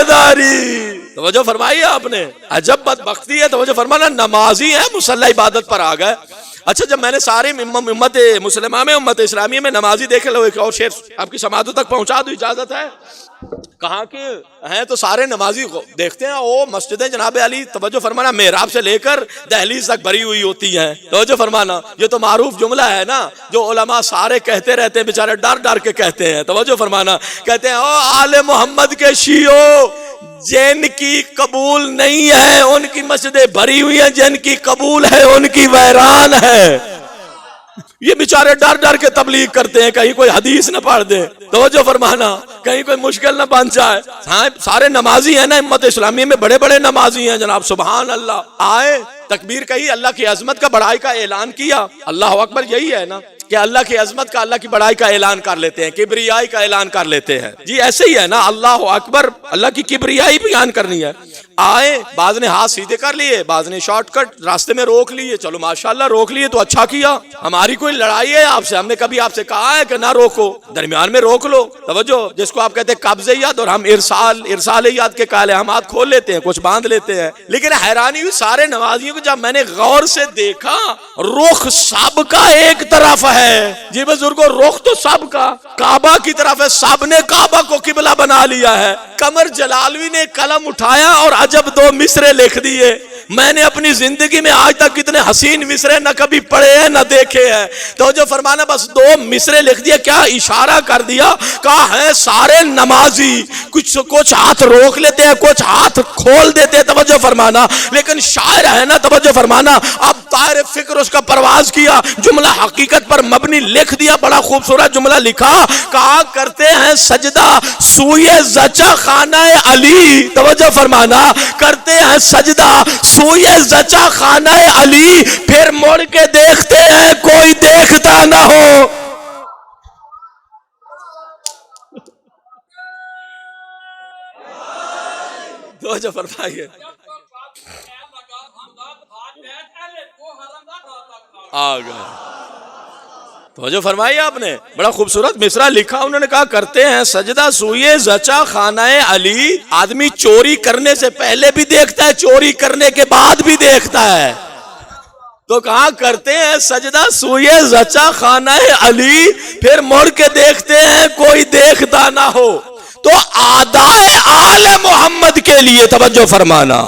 داری توجہ فرمائی آپ نے، عجب بدبختی ہے. توجہ فرمانا، نمازی ہیں مسلح عبادت پر آ گئے. اچھا، جب میں نے ساری امت مسلمہ میں، امت اسلامیہ میں نمازی دیکھے، لو ایک اور شعر آپ کی سماعتوں تک پہنچا دو، اجازت ہے؟ کہاں کے ہیں تو سارے نمازی دیکھتے ہیں وہ مسجد جناب علی، توجہ فرمانا، محراب سے لے کر دہلیز تک بھری ہوئی ہوتی ہیں. توجہ فرمانا، یہ تو معروف جملہ ہے نا جو علماء سارے کہتے رہتے ہیں، بیچارے ڈر ڈر کے کہتے ہیں. توجہ فرمانا، کہتے ہیں او آل محمد کے شیعو، جن کی قبول نہیں ہے ان کی مسجدیں بھری ہوئی ہیں، جن کی قبول ہے ان کی ویران ہے. یہ بیچارے ڈر ڈر کے تبلیغ کرتے ہیں کہیں کوئی حدیث نہ پڑھ دے. توجہ فرمانا، کہیں کوئی مشکل نہ بن جائے. سارے نمازی ہیں نا امت اسلامی میں، بڑے بڑے نمازی ہیں جناب، سبحان اللہ. آئے تکبیر کہی، اللہ کی عظمت کا، بڑائی کا اعلان کیا. اللہ اکبر یہی ہے نا کہ اللہ کی عظمت کا، اللہ کی بڑائی کا اعلان کر لیتے ہیں، کبریائی کا اعلان کر لیتے ہیں. جی ایسے ہی ہے نا، اللہ اکبر، اللہ کی کبریائی بیان کرنی ہے. آئے، بعض نے ہاتھ سیدھے کر لیے، بعض نے شارٹ کٹ راستے میں روک لیے. چلو ماشاءاللہ روک لیے تو اچھا کیا. ہماری کوئی لڑائی ہے آپ سے؟ ہم نے کبھی آپ سے کہا ہے کہ نہ روکو؟ درمیان میں روک لو. توجہ، جس کو آپ کہتے ہیں قبضیات، اور ہم ارسالیات کے قائل ہیں. ہم ہاتھ کھول لیتے ہیں، کچھ باندھ لیتے ہیں. لیکن حیرانی ہوئی سارے نمازیوں کو جب میں نے غور سے دیکھا، رخ سب کا ایک طرف ہے. جی بزرگوں، رخ تو سب کا کعبہ کی طرف ہے. سب نے کعبہ کو قبلہ بنا لیا ہے. قمر جلالوی نے قلم اٹھایا اور عجب 2 مصرے لکھ دیے. میں نے اپنی زندگی میں آج تک کتنے حسین مصرے نہ کبھی پڑھے ہیں نہ دیکھے ہیں. تو جو فرمانا، بس 2 مصرے لکھ دیا. کیا اشارہ کر دیا، کہا ہے سارے نمازی کچھ ہاتھ روک لیتے ہیں، کچھ ہاتھ کھول دیتے ہیں. توجہ فرمانا، لیکن شاعر ہے نا، توجہ فرمانا، اب طائر فکر اس کا پرواز کیا، جملہ حقیقت پر مبنی لکھ دیا. بڑا خوبصورت جملہ لکھا، کہا کرتے ہیں سجدہ سوئے زچا خانہ علی. توجہ فرمانا، کرتے ہیں سجدہ سوئے زچا خانہ علی، پھر مڑ کے دیکھتے ہیں کوئی دیکھتا نہ ہو. توجہ فرمائیے، آ گئے. توجہ فرمائی آپ نے، بڑا خوبصورت مصرع لکھا. انہوں نے کہا کرتے ہیں سجدہ سوئے زچا خانہ علی. آدمی چوری کرنے سے پہلے بھی دیکھتا ہے، چوری کرنے کے بعد بھی دیکھتا ہے. تو کہاں کرتے ہیں سجدہ سوئے زچا خانہ علی، پھر مڑ کے دیکھتے ہیں کوئی دیکھتا نہ ہو۔ تو آدائے آل محمد کے لیے توجہ فرمانا،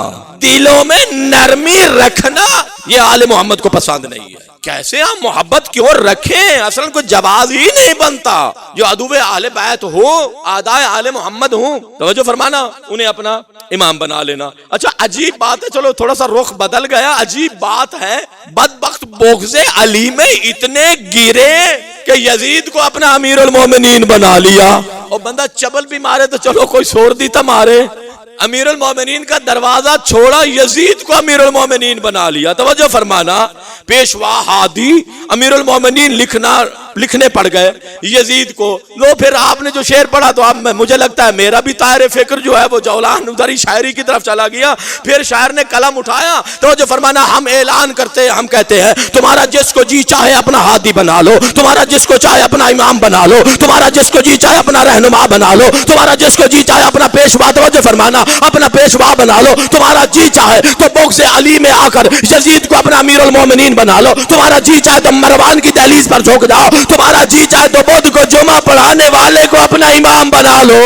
دلوں میں نرمی رکھنا، یہ آل محمد کو پسند نہیں ہے۔ کیسے ہم محبت کیوں رکھیں؟ اصلا کوئی جواز ہی نہیں بنتا۔ جو عدو اہل بیت ہو، آدائے آل محمد ہوں، توجہ فرمانا، انہیں اپنا امام بنا لینا۔ اچھا عجیب بات ہے، چلو تھوڑا سا رخ بدل گیا، عجیب بات ہے، بدبخت بغض علی میں اتنے گرے کہ یزید کو اپنا امیر المومنین بنا لیا۔ اور بندہ چبل بھی مارے تو چلو کوئی سور دیتا مارے، امیر المومنین کا دروازہ چھوڑا، یزید کو امیر المومنین بنا لیا۔ توجہ فرمانا، پیشوا ہادی امیر المومنین لکھنے پڑ گئے یزید کو۔ لو پھر آپ نے جو شعر پڑھا تو اب مجھے لگتا ہے میرا بھی طائر فکر جو ہے وہ جولان ادھر ہی شاعری کی طرف چلا گیا۔ پھر شاعر نے قلم اٹھایا، توجہ فرمانا، ہم اعلان کرتے ہیں، ہم کہتے ہیں تمہارا جس کو جی چاہے اپنا ہادی بنا لو، تمہارا جس کو چاہے اپنا امام بنا لو، تمہارا جس کو جی چاہے اپنا رہنما بنا لو، تمہارا جس کو جی چاہے اپنا پیشوا، توجہ فرمانا، اپنا پیشوا بنا لو، تمہارا جی چاہے تو بغض علی میں آ کر یزید کو اپنا امیر المومنین بنا لو، تمہارا جی چاہے تو مروان کی دہلیز پر جھک جاؤ، تمہارا جی چاہے تو بدھ کو جمعہ پڑھانے والے کو اپنا امام بنا لو۔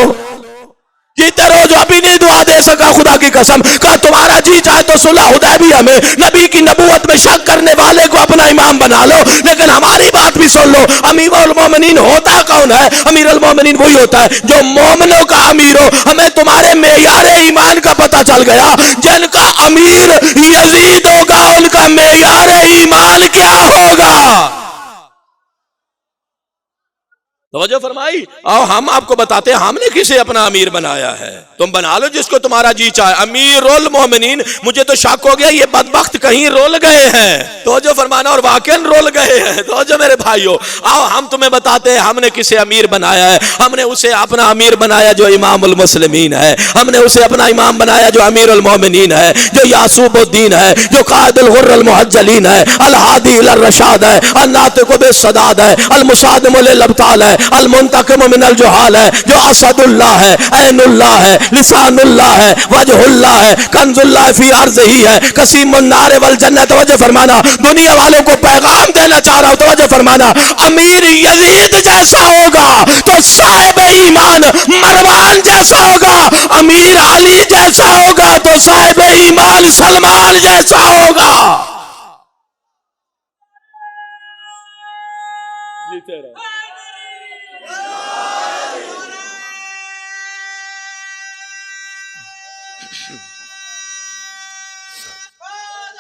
جیتے رہو، جو ابھی نہیں دعا دے سکا خدا کی قسم، کہا تمہارا جی چاہے تو صلح حدیبیہ میں نبی کی نبوت میں شک کرنے والے کو اپنا امام بنا لو، لیکن ہماری بات بھی سن لو، امیر المومنین ہوتا کون ہے؟ امیر المومنین وہی ہوتا ہے جو مومنوں کا امیر ہو۔ ہمیں تمہارے معیار ایمان کا پتہ چل گیا، جن کا امیر یزید ہوگا ان کا معیار ایمان کیا ہوگا؟ توجہ فرمائی۔ اور ہم آپ کو بتاتے ہیں ہم نے کسے اپنا امیر بنایا ہے، تم بنا لو جس کو تمہارا جی چاہے۔ امیر المومنین، مجھے تو شک ہو گیا یہ بدبخت کہیں رول گئے ہیں، توجہ فرمانا، اور واقعاً رول گئے ہیں۔ توجہ میرے بھائیو، آؤ ہم تمہیں بتاتے ہیں ہم نے کسے امیر بنایا ہے۔ ہم نے اسے اپنا امیر بنایا جو امام المسلمین ہے، ہم نے اسے اپنا امام بنایا جو امیر المومنین ہے، جو یعصوب الدین ہے، جو قائد الغر المحجلین ہے، الہادی الی الرشاد ہے، الناطق بالصداد ہے، المصادم للابطال ہے، المنتقم من الجہال ہے، جو اسد اللہ ہے، عین اللہ ہے، لسان اللہ ہے، وجہ اللہ ہے، کنز اللہ فی عرض ہی ہے، قسیم النار والجنہ۔ توجہ فرمانا، دنیا والوں کو پیغام دینا چاہ رہا ہوں، توجہ فرمانا، امیر یزید جیسا ہوگا تو صاحب ایمان مروان جیسا ہوگا، امیر علی جیسا ہوگا تو صاحب ایمان سلمان جیسا ہوگا۔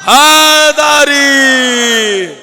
حیداری،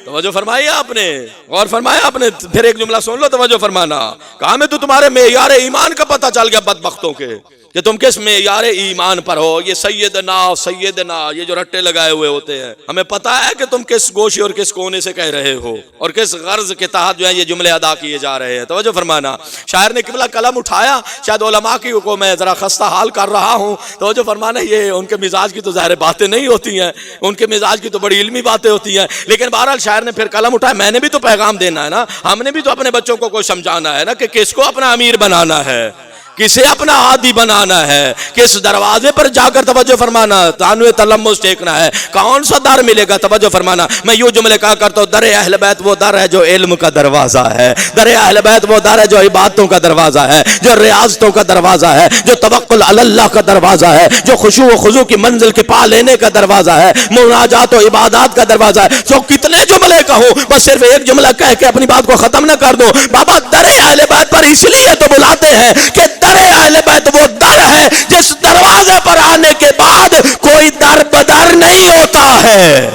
توجہ فرمائی آپ نے، غور فرمایا آپ نے۔ پھر ایک جملہ سن لو، توجہ فرمانا، کہا میں تو تمہارے معیار ایمان کا پتہ چل گیا بدبختوں کے کہ تم کس معیار ایمان پر ہو۔ یہ سیدنا سیدنا یہ جو رٹے لگائے ہوئے ہوتے ہیں، ہمیں پتہ ہے کہ تم کس گوشے اور کس کونے سے کہہ رہے ہو اور کس غرض کے تحت جو ہے یہ جملے ادا کیے جا رہے ہیں۔ توجہ فرمانا، شاعر نے قبلہ قلم اٹھایا، شاید علماء کی کو میں ذرا خستہ حال کر رہا ہوں، توجہ فرمانا، یہ ان کے مزاج کی تو ظاہر باتیں نہیں ہوتی ہیں، ان کے مزاج کی تو بڑی علمی باتیں ہوتی ہیں، لیکن بہرحال شاعر نے پھر قلم اٹھایا، میں نے بھی تو پیغام دینا ہے نا، ہم نے بھی تو اپنے بچوں کو کوئی سمجھانا ہے نا کہ کس کو اپنا امیر بنانا ہے، کسے اپنا عادی بنانا ہے، کس دروازے پر جا کر، توجہ فرمانا، تانوے تلمس ٹیکنا ہے، کون سا در ملے گا۔ توجہ فرمانا، میں یوں جملے کہا کرتا ہوں، در اہل بیت وہ در ہے جو علم کا دروازہ ہے، در اہل بیت وہ در ہے جو عبادتوں کا دروازہ ہے، جو ریاضتوں کا دروازہ ہے، جو توکل علی اللہ کا دروازہ ہے، جو خشوع و خضوع کی منزل کے پا لینے کا دروازہ ہے، مناجات و عبادات کا دروازہ ہے۔ تو کتنے جملے کہوں، بس صرف ایک جملہ کہہ کے اپنی بات کو ختم نہ کر دوں۔ بابا در اہل بیت پر اس لیے تو بلاتے ہیں کہ در اہل بیت وہ در ہے جس دروازے پر آنے کے بعد کوئی در بدر نہیں ہوتا ہے۔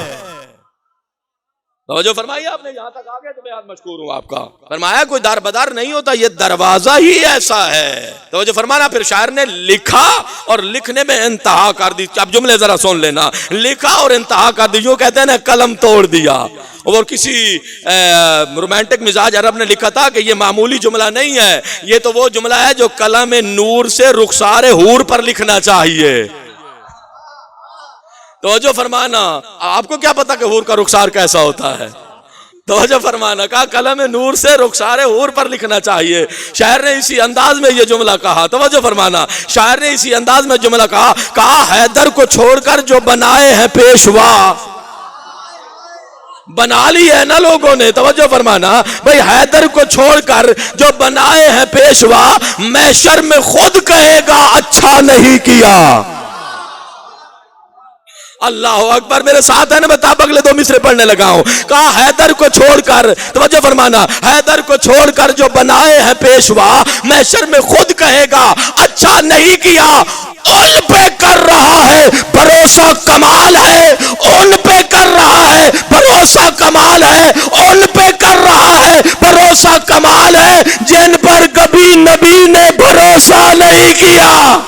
توجہ فرمائیے، آپ نے یہاں تک آگے تو بہت مشکور ہوں آپ کا، فرمایا کوئی در بدر نہیں ہوتا، یہ دروازہ ہی ایسا ہے۔ توجہ فرمانا، پھر شاعر نے لکھا اور لکھنے میں انتہا کر دی۔ اب جملے ذرا سن لینا، لکھا اور انتہا کر دی، جو کہتے ہیں نا قلم توڑ دیا۔ اور کسی رومانٹک مزاج عرب نے لکھا تھا کہ یہ معمولی جملہ نہیں ہے، یہ تو وہ جملہ ہے جو قلم نور سے رخسار حور پر لکھنا چاہیے۔ توجہ فرمانا، آپ کو کیا پتا کہ حور کا رخسار کیسا ہوتا ہے؟ توجہ فرمانا، کہا قلم نور سے رخسار حور پر لکھنا چاہیے۔ شاعر نے اسی انداز میں یہ جملہ کہا، توجہ فرمانا، شاعر نے اسی انداز میں جملہ کہا حیدر کو چھوڑ کر جو بنائے ہیں پیشوا، بنا لی ہے نا لوگوں نے. توجہ فرمانا بھئی حیدر کو چھوڑ کر جو بنائے ہیں پیشوا محشر میں خود کہے گا اچھا نہیں کیا. اللہ اکبر. میرے ساتھ ہے نا, میں تاب اگلے 2 مصرے پڑھنے لگا ہوں. کہا حیدر کو چھوڑ کر, توجہ فرمانا, حیدر کو چھوڑ کر جو بنائے ہیں پیشوا محشر میں خود کہے گا اچھا نہیں کیا. ان پہ کر رہا ہے بھروسہ کمال ہے, ان پہ کر رہا ہے بھروسہ کمال ہے, ان پہ کر رہا ہے بھروسہ کمال ہے جن پر کبھی نبی نے بھروسہ نہیں کیا.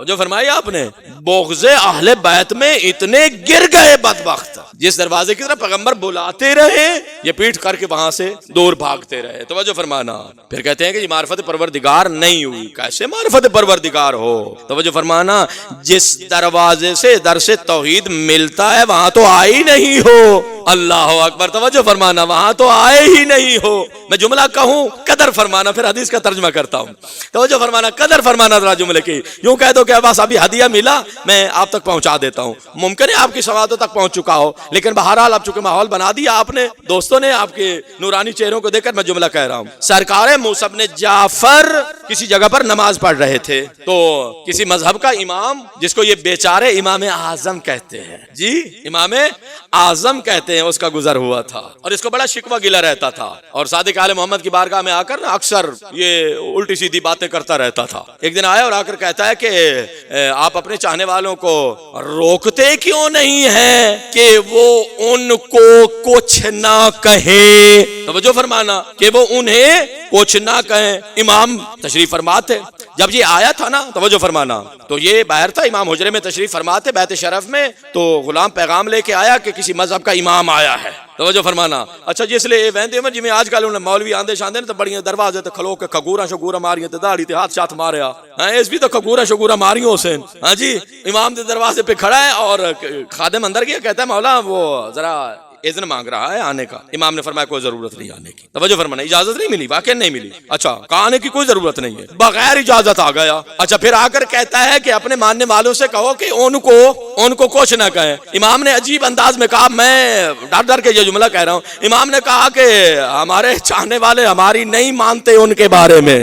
جو فرمایا آپ نے, بغض اہل بیت میں اتنے گر گئے بدبخت, جس دروازے کی طرف پیغمبر بلاتے رہے یہ پیٹھ کر کے وہاں سے دور بھاگتے رہے. توجہ فرمانا. پھر کہتے ہیں کہ یہ معرفت پروردگار نہیں ہوئی. کیسے معرفت پروردگار ہو؟ توجہ فرمانا, جس دروازے سے درس توحید ملتا ہے وہاں تو آئی نہیں ہو. اللہ اکبر. توجہ فرمانا, وہاں تو آئے ہی نہیں ہو. میں جملہ کہوں قدر فرمانا, پھر حدیث کا ترجمہ کرتا ہوں. توجہ فرمانا, قدر فرمانا ذرا جملے کی. یوں کہہ دو کہ بس ابھی ہدیہ ملا, میں آپ تک پہنچا دیتا ہوں. ممکن ہے آپ کی سوادوں تک پہنچ چکا ہو, لیکن بہرحال اب چونکہ ماحول بنا دیا آپ نے, دوستوں نے, آپ کے نورانی چہروں کو دیکھ کر میں جملہ کہہ رہا ہوں. سرکار موسیٰ بن جعفر کسی جگہ پر نماز پڑھ رہے تھے, تو کسی مذہب کا امام, جس کو یہ بیچارے امام اعظم کہتے ہیں, جی امام اعظم کہتے ہیں, اس کا گزر ہوا تھا اور اس کو بڑا شکوہ گلہ رہتا تھا, اور صادق آل محمد کی بارگاہ میں آ کر اکثر یہ الٹی سیدھی باتیں کرتا رہتا تھا. ایک دن آیا اور آ کر کہتا ہے کہ آپ اپنے چاہنے والوں کو روکتے کیوں نہیں ہیں کہ وہ ان کو کچھ نہ کہیں. توجہ فرمانا, کہ وہ انہیں کچھ نہ کہیں. امام تشریف فرما تھے جب یہ آیا تھا نا, توجہ فرمانا, تو یہ باہر تھا, امام حجرے میں تشریف فرما تھے بیت شرف میں, تو غلام پیغام لے کے آیا کہ کسی مذہب کا امام آیا ہے. توجہ فرمانا. اچھا جی, اس لیے ویندے میں جی میں آج کل مولوی آندے شاندے تو بڑی دروازے تے کھلو کے کھگورا شگورا ماریاں تے داڑھی تے ہاتھ شاتھ ماریا, ہاں اس بھی تو کھگورا شگورا ماریوں حسین. ہاں جی, امام دے دروازے پہ کھڑا ہے اور خادم اندر گیا, کہتا ہے مولا وہ ذرا اذن مانگ رہا ہے آنے کا. امام نے فرمایا کوئی ضرورت نہیں آنے کی. توجہ فرمانا, اجازت نہیں ملی, واقعی نہیں ملی. اچھا, کہا آنے کی کوئی ضرورت نہیں ہے, بغیر اجازت آ گیا. اچھا, پھر آ کر کہتا ہے کہ اپنے ماننے والوں سے کہو کہ ان کو کچھ نہ کہیں. امام نے عجیب انداز میں کہا, میں ڈر ڈر کے یہ جملہ کہہ رہا ہوں, امام نے کہا کہ ہمارے چاہنے والے ہماری نہیں مانتے ان کے بارے میں.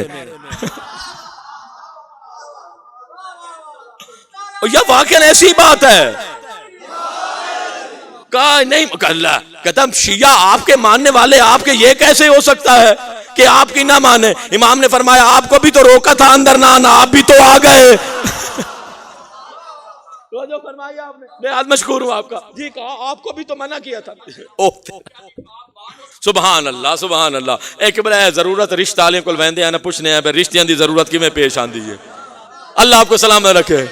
یہ واقعی ایسی بات ہے. کہا نہیں, اللہ کہتا شیعہ آپ کے ماننے والے آپ کے, یہ کیسے ہو سکتا ہے کہ آپ کی نہ مانے. امام نے فرمایا آپ کو بھی تو روکا تھا اندر نہ آنا, آپ بھی تو آ گئے. جو فرمایا آپ نے, میں آج مشکور ہوں آپ کا. جی کہا آپ کو بھی تو منع کیا تھا. سبحان اللہ سبحان اللہ. ایک بڑا ضرورت رشتہ والے کو ویندے ہیں نا پوچھنے ہیں رشتیاں دی ضرورت کی میں پیش آن دیجیے. اللہ آپ کو سلامت رکھے.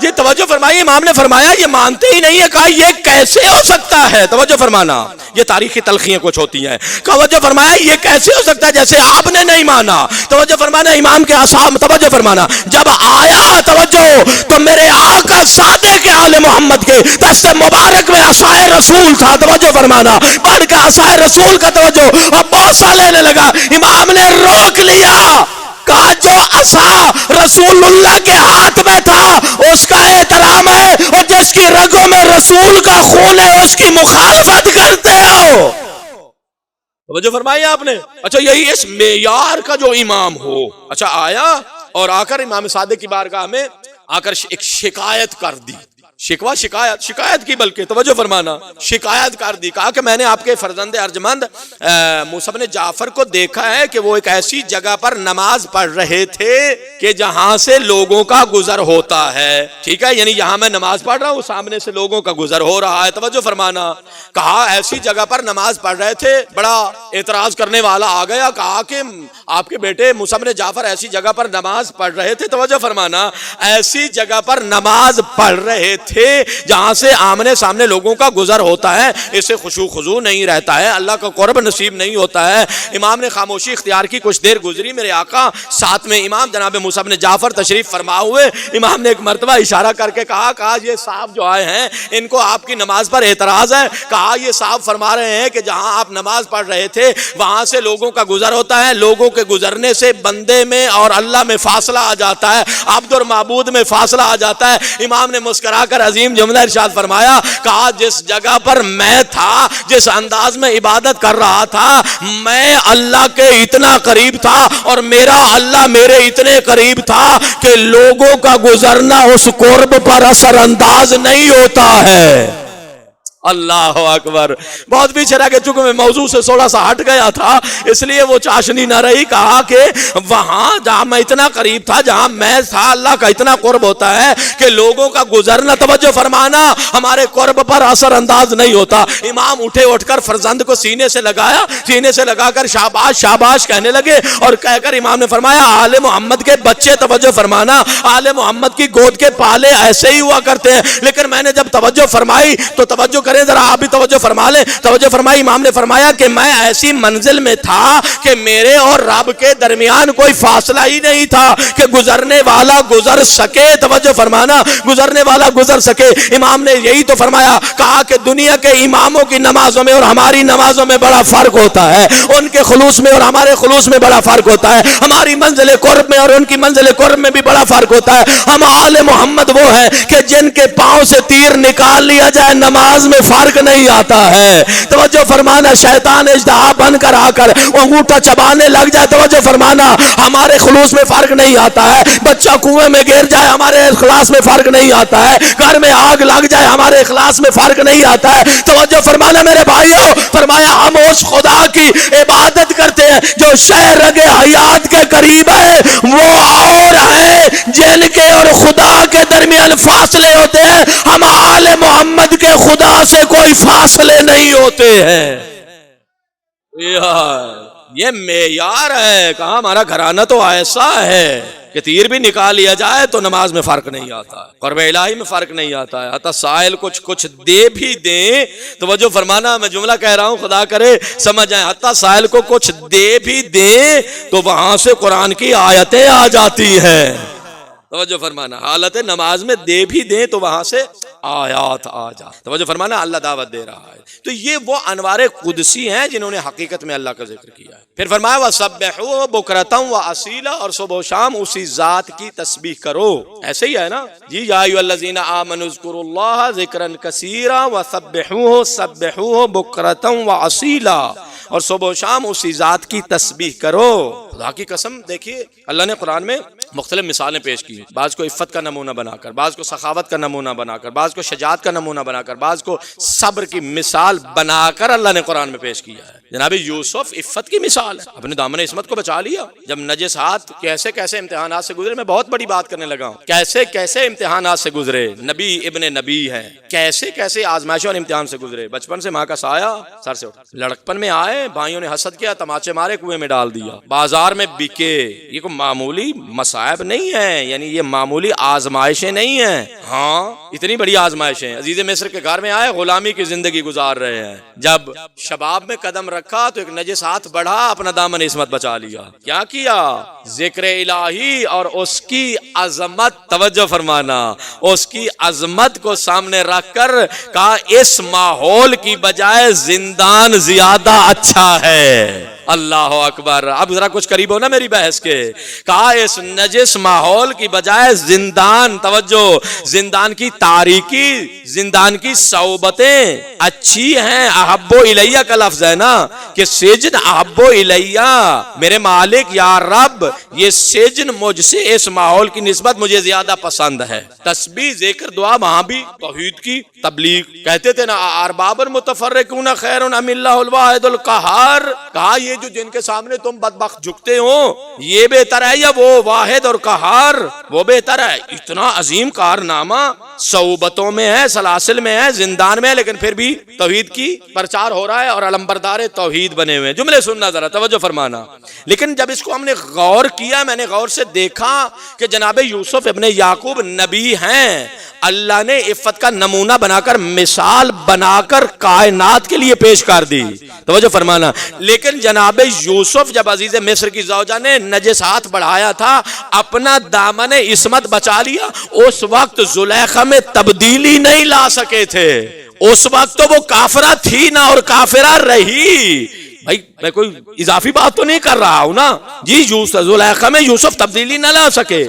جی توجہ فرمائیے, امام نے فرمایا یہ مانتے ہی نہیں ہے. کہا یہ کیسے ہو سکتا ہے. توجہ فرمانا, یہ تاریخی تلخیاں کچھ ہوتی ہیں. توجہ فرمایا یہ کیسے ہو سکتا ہے جیسے آپ نے نہیں مانا. توجہ فرمانا, امام کے اصحاب, توجہ فرمانا, جب آیا توجہ تو میرے آقا صادق آل محمد کے دست مبارک میں عصائے رسول تھا. توجہ فرمانا, پڑھ کے عصائے رسول کا توجہ اور بوسہ لینے لگا. امام نے روک لیا, کہا جو عصا رسول اللہ کے ہاتھ میں تھا اس کا احترام ہے, اور جس کی رگوں میں رسول کا خون ہے اس کی مخالفت کرتے ہو. توجہ فرمائی آپ نے. اچھا یہی اس معیار کا جو امام ہو. اچھا آیا اور آ کر امام صادق کی بارگاہ میں آ کر ایک شکایت کر دی. شکایت کی, بلکہ توجہ فرمانا, شکایت کر دی. کہا کہ میں نے آپ کے فرزند ارجمند موسیٰ بن جعفر کو دیکھا ہے کہ وہ ایک ایسی جگہ پر نماز پڑھ رہے تھے کہ جہاں سے لوگوں کا گزر ہوتا ہے. ٹھیک ہے, یعنی یہاں میں نماز پڑھ رہا ہوں, سامنے سے لوگوں کا گزر ہو رہا ہے. توجہ فرمانا. کہا ایسی جگہ پر نماز پڑھ رہے تھے, بڑا اعتراض کرنے والا آ گیا. کہا کہ آپ کے بیٹے موسیٰ بن جعفر ایسی جگہ پر نماز پڑھ رہے تھے. توجہ فرمانا, ایسی جگہ پر نماز پڑھ رہے تھے جہاں سے آمنے سامنے لوگوں کا گزر ہوتا ہے، اسے خشوع خضوع نہیں رہتا ہے، اللہ کا قرب نصیب نہیں ہوتا ہے۔ امام نے خاموشی اختیار کی، کچھ دیر گزری، میرے آقا ساتھ میں امام جناب موسیٰ بن جعفر تشریف فرما ہوئے۔ امام نے ایک مرتبہ اشارہ کر کے کہا یہ صاحب جو آئے ہیں ان کو آپ کی نماز پر اعتراض ہے۔ کہا یہ صاحب فرما رہے ہیں کہ جہاں آپ نماز پڑھ رہے تھے وہاں سے لوگوں کا گزر ہوتا ہے، لوگوں کے گزرنے سے بندے میں اور اللہ میں فاصلہ آ جاتا ہے، عبد اور معبود میں فاصلہ آ جاتا ہے۔ امام نے مسکرا کر عظیم جملہ ارشاد فرمایا، کہا جس جگہ پر میں تھا، جس انداز میں عبادت کر رہا تھا، میں اللہ کے اتنا قریب تھا اور میرا اللہ میرے اتنے قریب تھا کہ لوگوں کا گزرنا اس قرب پر اثر انداز نہیں ہوتا ہے۔ اللہ اکبر۔ بہت پیچھے رہ کے چونکہ میں موضوع سے تھوڑا سا ہٹ گیا تھا اس لیے وہ چاشنی نہ رہی۔ کہا کہ وہاں جہاں میں اتنا قریب تھا، جہاں میں تھا، اللہ کا اتنا قرب ہوتا ہے کہ لوگوں کا گزرنا، توجہ فرمانا، ہمارے قرب پر اثر انداز نہیں ہوتا۔ امام اٹھ کر فرزند کو سینے سے لگایا، سینے سے لگا کر شاباش شاباش کہنے لگے، اور کہہ کر امام نے فرمایا آل محمد کے بچے، توجہ فرمانا، آل محمد کی گود کے پالے ایسے ہی ہوا کرتے ہیں، لیکن میں نے جب توجہ فرمائی تو توجہ کریں ذرا آپ بھی توجہ فرما لیں، توجہ فرمائی۔ امام نے فرمایا کہ میں ایسی منزل میں تھا کہ میرے اور رب کے درمیان کوئی فاصلہ ہی نہیں تھا کہ گزرنے والا گزر سکے، توجہ فرمانا، گزرنے والا گزر سکے۔ امام نے یہی تو فرمایا، کہا کہ دنیا کے اماموں کی نمازوں میں اور ہماری نمازوں میں بڑا فرق ہوتا ہے، ان کے خلوص میں اور ہمارے خلوص میں بڑا فرق ہوتا ہے، ہماری منزل قرب میں اور ان کی منزل قرب میں بھی بڑا فرق ہوتا ہے۔ ہم آل محمد وہ ہیں کہ جن کے پاؤں سے تیر نکال لیا جائے نماز میں فرق نہیں آتا ہے، توجہ فرمانا۔ شیطان اژدہا بن کر آ کر انگوٹھا چبانے لگ جائے، توجہ فرمانا، ہمارے خلوص میں فرق نہیں آتا ہے۔ بچہ کنویں میں گر جائے، ہمارے اخلاص میں فرق نہیں آتا ہے۔ گھر میں آگ لگ جائے، ہمارے اخلاص میں فرق نہیں آتا ہے، توجہ فرمانا میرے بھائیوں۔ فرمایا ہم اس خدا کی عبادت کرتے ہیں جو شہ رگ حیات کے قریب ہے، وہ اور ہیں جن کے اور خدا کے درمیان فاصلے ہوتے ہیں، ہم آل محمد کے خدا سے کوئی فاصلے نہیں ہوتے ہیں۔ یہ معیار ہے، کہا ہمارا گھرانہ تو ایسا ہے کہ تیر بھی نکال لیا جائے تو نماز میں فرق نہیں آتا ہے، قرب الہی میں فرق نہیں آتا ہے، حتی سائل کچھ دے بھی دیں، توجہ فرمانا، میں جملہ کہہ رہا ہوں خدا کرے سمجھ جائیں، حتی سائل کو کچھ دے بھی دیں تو وہاں سے قرآن کی آیتیں آ جاتی ہیں، توجہ فرمانا، حالت نماز میں دے بھی دیں تو وہاں سے آیات آ جا، توجہ فرمانا، اللہ دعوت دے رہا ہے۔ تو یہ وہ انوار قدسی ہیں جنہوں نے حقیقت میں اللہ کا ذکر کیا ہے۔ پھر فرمایا وَسَبِّحُوهُ بُكْرَةً وَأَصِيلًا، اور صبح و شام اسی ذات کی تسبیح کرو، ایسے ہی ہے نا جی، یا ایھا الذین آمنوا اذکروا اللہ ذکرا کثیرا وسبحوہ سبحوہ بکرةً وأصیلا، اور صبح و شام اسی ذات کی تسبیح کرو۔ خدا کی قسم دیکھیے اللہ نے قرآن میں مختلف مثالیں پیش کی، بعض کو عفت کا نمونہ بنا کر، بعض کو سخاوت کا نمونہ بنا کر، بعض کو شجاعت کا نمونہ بنا کر، بعض کو صبر کی مثال بنا کر اللہ نے قرآن میں پیش کیا ہے۔ جناب یوسف عفت کی مثال ہے، اپنے دامن عصمت کو بچا لیا، جب نجسات کیسے کیسے امتحانات سے گزرے، میں بہت بڑی بات کرنے لگا ہوں، کیسے کیسے امتحانات سے گزرے، نبی ابن نبی ہیں، کیسے کیسے آزمائشوں اور امتحان سے گزرے، بچپن سے ماں کا سایہ سر سے اٹھا، لڑکپن میں آئے، بھائیوں نے حسد کیا، تماچے مارے، کنویں میں ڈال دیا، بازار میں بکے، یہ کوئی معمولی مصائب نہیں ہے، یعنی یہ معمولی آزمائشیں نہیں ہیں، ہاں اتنی بڑی آزمائشیں۔ عزیز مصر کے گھر میں آئے، غلامی کی زندگی گزار رہے ہیں، جب شباب میں قدم رکھا تو ایک نجس ہاتھ بڑھا، اپنا دامن عصمت بچا لیا، کیا کیا؟ ذکر الہی اور اس کی عظمت، توجہ فرمانا، اس کی عظمت کو سامنے رکھ کر کہا اس ماحول کی بجائے زندان زیادہ اچھا ہے۔ اللہ اکبر۔ اب ذرا کچھ قریب ہو نا میری بحث کے، کہا اس نجس ماحول کی بجائے زندان، توجہ، زندان کی تاریکی، زندان کی صحبتیں اچھی ہیں۔ احب الیہ کا لفظ ہے نا کہ سجن احب الیہ، میرے مالک یا رب یہ سجن مجھ سے اس ماحول کی نسبت مجھے زیادہ پسند ہے۔ تسبیح ذکر دعا وہاں بھی توحید کی تبلیغ، کہتے تھے نا ارباب متفرقون خیر ام اللہ الواحد القہار، کہا یہ جو جن کے سامنے تم بدبخت جھکتے ہو یہ بہتر ہے یا وہ واحد اور قہار، وہ بہتر ہے۔ اتنا عظیم کارنامہ صعوبتوں میں ہے، سلاسل میں ہے، زندان میں ہے، لیکن پھر بھی توحید کی پرچار ہو رہا ہے اور علمبردار توحید بنے ہوئے ہیں۔ جملے سننا ذرا، توجہ فرمانا۔ لیکن جب اس کو ہم نے غور کیا، میں نے غور سے دیکھا کہ جناب یوسف ابن یعقوب نبی ہیں، اللہ نے عفت کا نمونہ بنا کر، مثال بنا کر کائنات کے لیے پیش کر دی، توجہ فرمانا۔ لیکن جناب یوسف جب عزیز مصر کی زوجہ نے نجسات بڑھایا تھا، اپنا دامن عصمت بچا لیا، اس وقت زلیخا میں تبدیلی نہیں لا سکے تھے۔ اس وقت تو وہ کافرہ تھی نہ اور کافرہ رہی۔ بھائی میں کوئی اضافی بات تو نہیں کر رہا ہوں نا جی۔ زلیخا میں یوسف تبدیلی نہ لا سکے،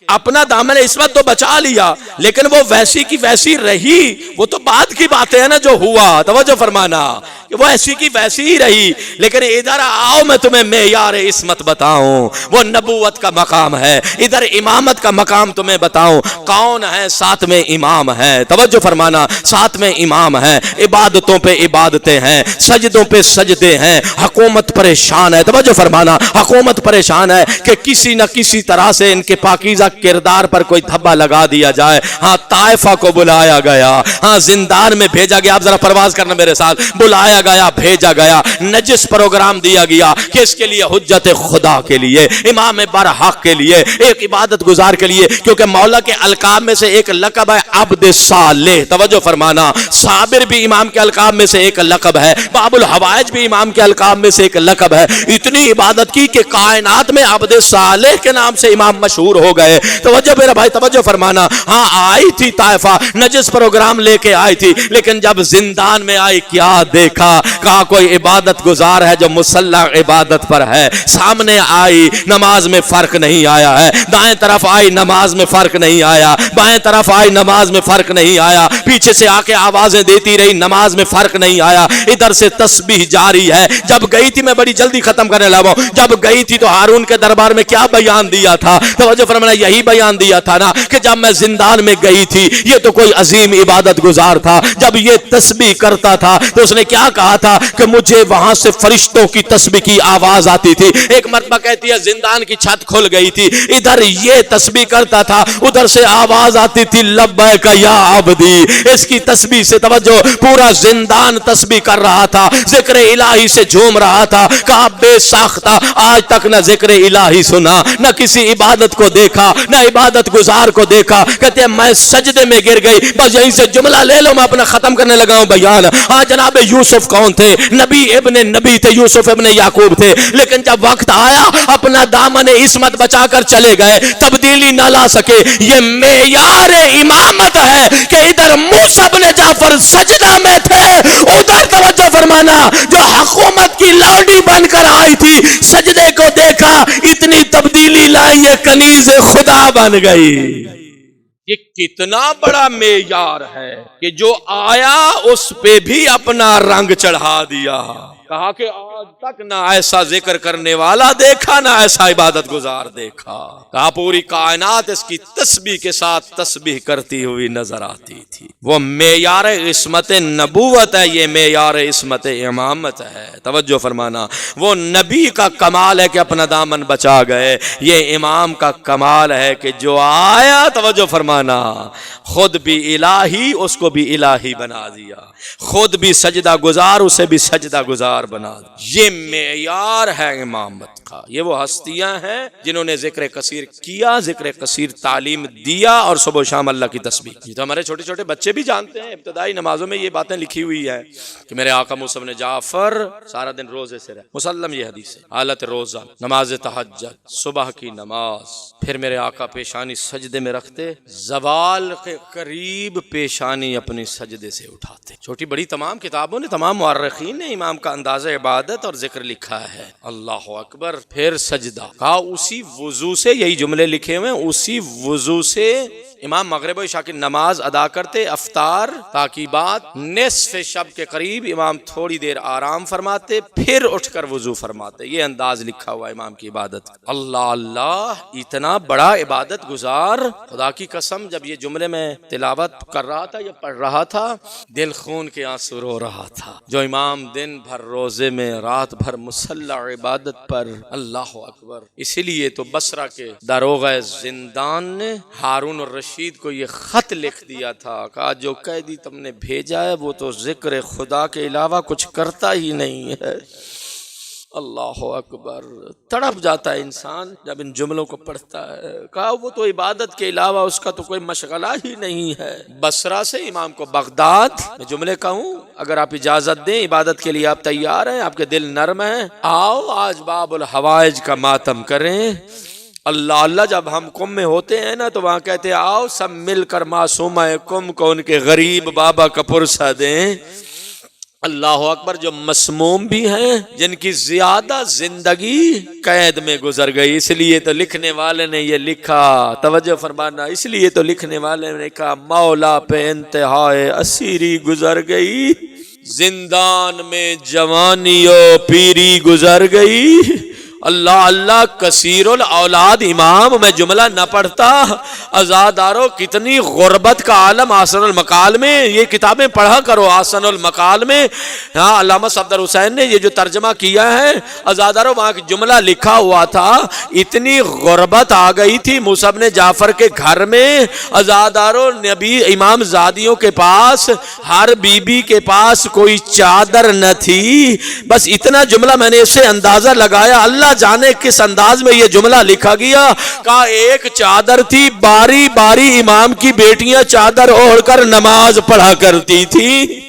اپنا دامن عصمت تو بچا لیا، لیکن وہ ویسی کی ویسی رہی۔ وہ تو بعد کی باتیں ہیں نا جو ہوا، توجہ فرمانا، کہ وہ ایسی کی ویسی ہی رہی۔ لیکن ادھر آؤ میں تمہیں معیار عصمت بتاؤں، وہ نبوت کا مقام ہے، ادھر امامت کا مقام تمہیں بتاؤں۔ کون ہے ساتھ میں امام ہے، توجہ فرمانا، ساتھ میں امام ہے، عبادتوں پہ عبادتیں ہیں، سجدوں پہ سجدے ہیں، حکومت پریشان ہے، توجہ فرمانا، حکومت پریشان ہے کہ کسی نہ کسی طرح سے ان کے پاکیزہ کردار پر کوئی دھبا لگا دیا جائے۔ ہاں طائفہ کو بلایا گیا، ہاں زندان میں بھیجا گیا، آپ ذرا پرواز کرنا میرے ساتھ، بلایا گیا، بھیجا گیا، نجس پروگرام دیا گیا، کس کے لیے؟ حجت خدا کے لیے، امام برحق کے لیے، ایک عبادت گزار کے لیے، کیونکہ مولا کے القاب میں سے ایک لقب ہے عبد صالح، توجہ فرمانا۔ صابر بھی امام کے القاب میں سے ایک لقب ہے، باب الحوائج بھی امام کے القاب میں سے ایک لقب ہے۔ اتنی عبادت کی کہ کائنات میں عبد صالح کے نام سے امام مشہور ہو گئے، توجہ میرا بھائی، توجہ فرمانا۔ ہاں آئی تھی طائفہ، نجس پروگرام لے کے آئی تھی، لیکن جب زندان میں آئی کیا دیکھا؟ کہا کوئی عبادت گزار ہے جو مسلح عبادت پر ہے۔ سامنے آئی، نماز میں فرق نہیں آیا ہے، دائیں طرف آئی، نماز میں فرق نہیں آیا، بائیں طرف آئی، نماز میں فرق نہیں آیا، پیچھے سے آ کے آوازیں دیتی رہی، نماز میں فرق نہیں آیا، ادھر سے تسبیح جاری ہے۔ جب گئی تھی، میں بڑی جلدی ختم کرنے لگا ہوں، جب گئی تھی تو ہارون کے دربار میں کیا بیان دیا تھا؟ توجہ فرمانا، یہی بیان دیا تھا نا کہ جب میں زندان میں گئی تھی، یہ تو کوئی عظیم عبادت گزار تھا، جب یہ تسبیح کرتا تھا تو اس نے کیا کہا تھا کہ مجھے وہاں سے فرشتوں کی تسبیح کی آواز آتی تھی۔ ایک مرتبہ کہتی ہے زندان کی چھت کھل گئی تھی، ادھر یہ تسبیح کرتا تھا، ادھر سے آواز آتی تھی لبیک یا عبدی۔ اس کی تسبیح سے توجہ، پورا زندان تسبیح کر رہا تھا، ذکر الہی سے جھوم رہا تھا۔ کہا بے ساختہ آج تک نہ ذکر الہی سنا، نہ کسی عبادت کو دیکھا، نہ عبادت گزار کو دیکھا۔ کہتے ہیں میں سجدے میں گر گئی۔ بس یہیں سے جملہ لے لو، میں اپنا ختم کرنے لگا ہوں بیان۔ ہاں جناب یوسف کون تھے؟ نبی ابن نبی تھے، یوسف ابن یعقوب تھے، لیکن جب وقت آیا اپنا دامن عصمت بچا کر چلے گئے، تبدیلی نہ لا سکے۔ یہ معیار امامت ہے کہ ادھر موسیٰ بن جعفر سجدہ میں تھے، ادھر توجہ فرمانا، جو حکومت کی لاڈی بن کر آئی تھی، سجدے کو دیکھا، اتنی تبدیلی لائی، یہ کنیز خدا بن گئی۔ یہ کتنا بڑا معیار ہے کہ جو آیا اس پہ بھی اپنا رنگ چڑھا دیا۔ کہا کہ آج تک نہ ایسا ذکر کرنے والا دیکھا، نہ ایسا عبادت گزار دیکھا۔ کہا پوری کائنات اس کی تسبیح کے ساتھ تسبیح کرتی ہوئی نظر آتی تھی۔ وہ معیار عصمت نبوت ہے، یہ معیار عصمت امامت ہے، توجہ فرمانا۔ وہ نبی کا کمال ہے کہ اپنا دامن بچا گئے، یہ امام کا کمال ہے کہ جو آیا، توجہ فرمانا، خود بھی الہی، اس کو بھی الہی بنا دیا، خود بھی سجدہ گزار، اسے بھی سجدہ گزار بنا دیا۔ یہ معیار ہے امامت کا۔ یہ وہ ہستیاں ہیں جنہوں نے ذکر کثیر کیا، ذکر کثیر تعلیم دیا، اور صبح و شام اللہ کی تسبیح کی۔ تو ہمارے چھوٹے چھوٹے بچے بھی جانتے ہیں، ابتدائی نمازوں میں یہ باتیں لکھی ہوئی ہے کہ میرے آقا موسیٰ بن جعفر سارا دن روزے سے رہے، مسلم یہ حدیث ہے، حالت روزہ، نماز تہجد، صبح کی نماز، پھر میرے آقا پیشانی سجدے میں رکھتے، زوال کے قریب پیشانی اپنی سجدے سے اٹھاتے۔ چھوٹی بڑی تمام کتابوں نے، تمام مورخین نے امام کا انداز عبادت اور ذکر لکھا ہے۔ اللہ اکبر، پھر سجدہ۔ کہا اسی وضو سے، یہی جملے لکھے ہوئے ہیں، اسی وضو سے امام مغرب و عشاء کی نماز ادا کرتے، افطار تعقیبات، نصف شب کے قریب امام تھوڑی دیر آرام فرماتے، پھر اٹھ کر وضو فرماتے۔ یہ انداز لکھا ہوا امام کی عبادت۔ اللہ اللہ، اتنا بڑا عبادت گزار، خدا کی قسم جب یہ جملے میں تلاوت کر رہا تھا یا پڑھ رہا تھا، دل خون کے آنسو رو رہا تھا۔ جو امام دن بھر روزے میں، رات بھر مسلح عبادت پر، اللہ اکبر۔ اسی لیے تو بصرہ کے داروغہ زندان نے ہارون الرشید رشید کو یہ خط لکھ دیا تھا، کہا جو قیدی تم نے بھیجا ہے وہ تو ذکر خدا کے علاوہ کچھ کرتا ہی نہیں ہے۔ اللہ اکبر، تڑپ جاتا ہے انسان جب ان جملوں کو پڑھتا ہے۔ کہا وہ تو عبادت کے علاوہ اس کا تو کوئی مشغلہ ہی نہیں ہے۔ بصرہ سے امام کو بغداد، میں جملے کہوں اگر آپ اجازت دیں، عبادت کے لیے آپ تیار ہیں، آپ کے دل نرم ہیں، آؤ آج باب الحوائج کا ماتم کریں۔ اللہ اللہ جب ہم قم میں ہوتے ہیں نا تو وہاں کہتے ہیں آؤ سب مل کر معصومہ قم کو ان کے غریب بابا کا پرسہ دیں۔ اللہ اکبر، جو مسموم بھی ہیں، جن کی زیادہ زندگی قید میں گزر گئی، اس لیے تو لکھنے والے نے یہ لکھا، توجہ فرمانا، اس لیے تو لکھنے والے نے کہا مولا پہ انتہائے اسیری گزر گئی، زندان میں جوانی و پیری گزر گئی۔ اللہ اللہ، کثیر الاولاد امام، میں جملہ نہ پڑھتا، عزادارو کتنی غربت کا عالم آسن المقال میں، یہ کتابیں پڑھا کرو آسن المقال میں۔ ہاں علامہ صفدر حسین نے یہ جو ترجمہ کیا ہے عزادارو، وہاں کی جملہ لکھا ہوا تھا، اتنی غربت آ گئی تھی موسیٰ بن جعفر کے گھر میں، عزادارو نبی امام زادیوں کے پاس، ہر بی بی کے پاس کوئی چادر نہ تھی۔ بس اتنا جملہ میں نے اس سے اندازہ لگایا، اللہ جانے کس انداز میں یہ جملہ لکھا گیا۔ کہا ایک چادر تھی، باری باری امام کی بیٹیاں چادر اوڑھ کر نماز پڑھا کرتی تھی۔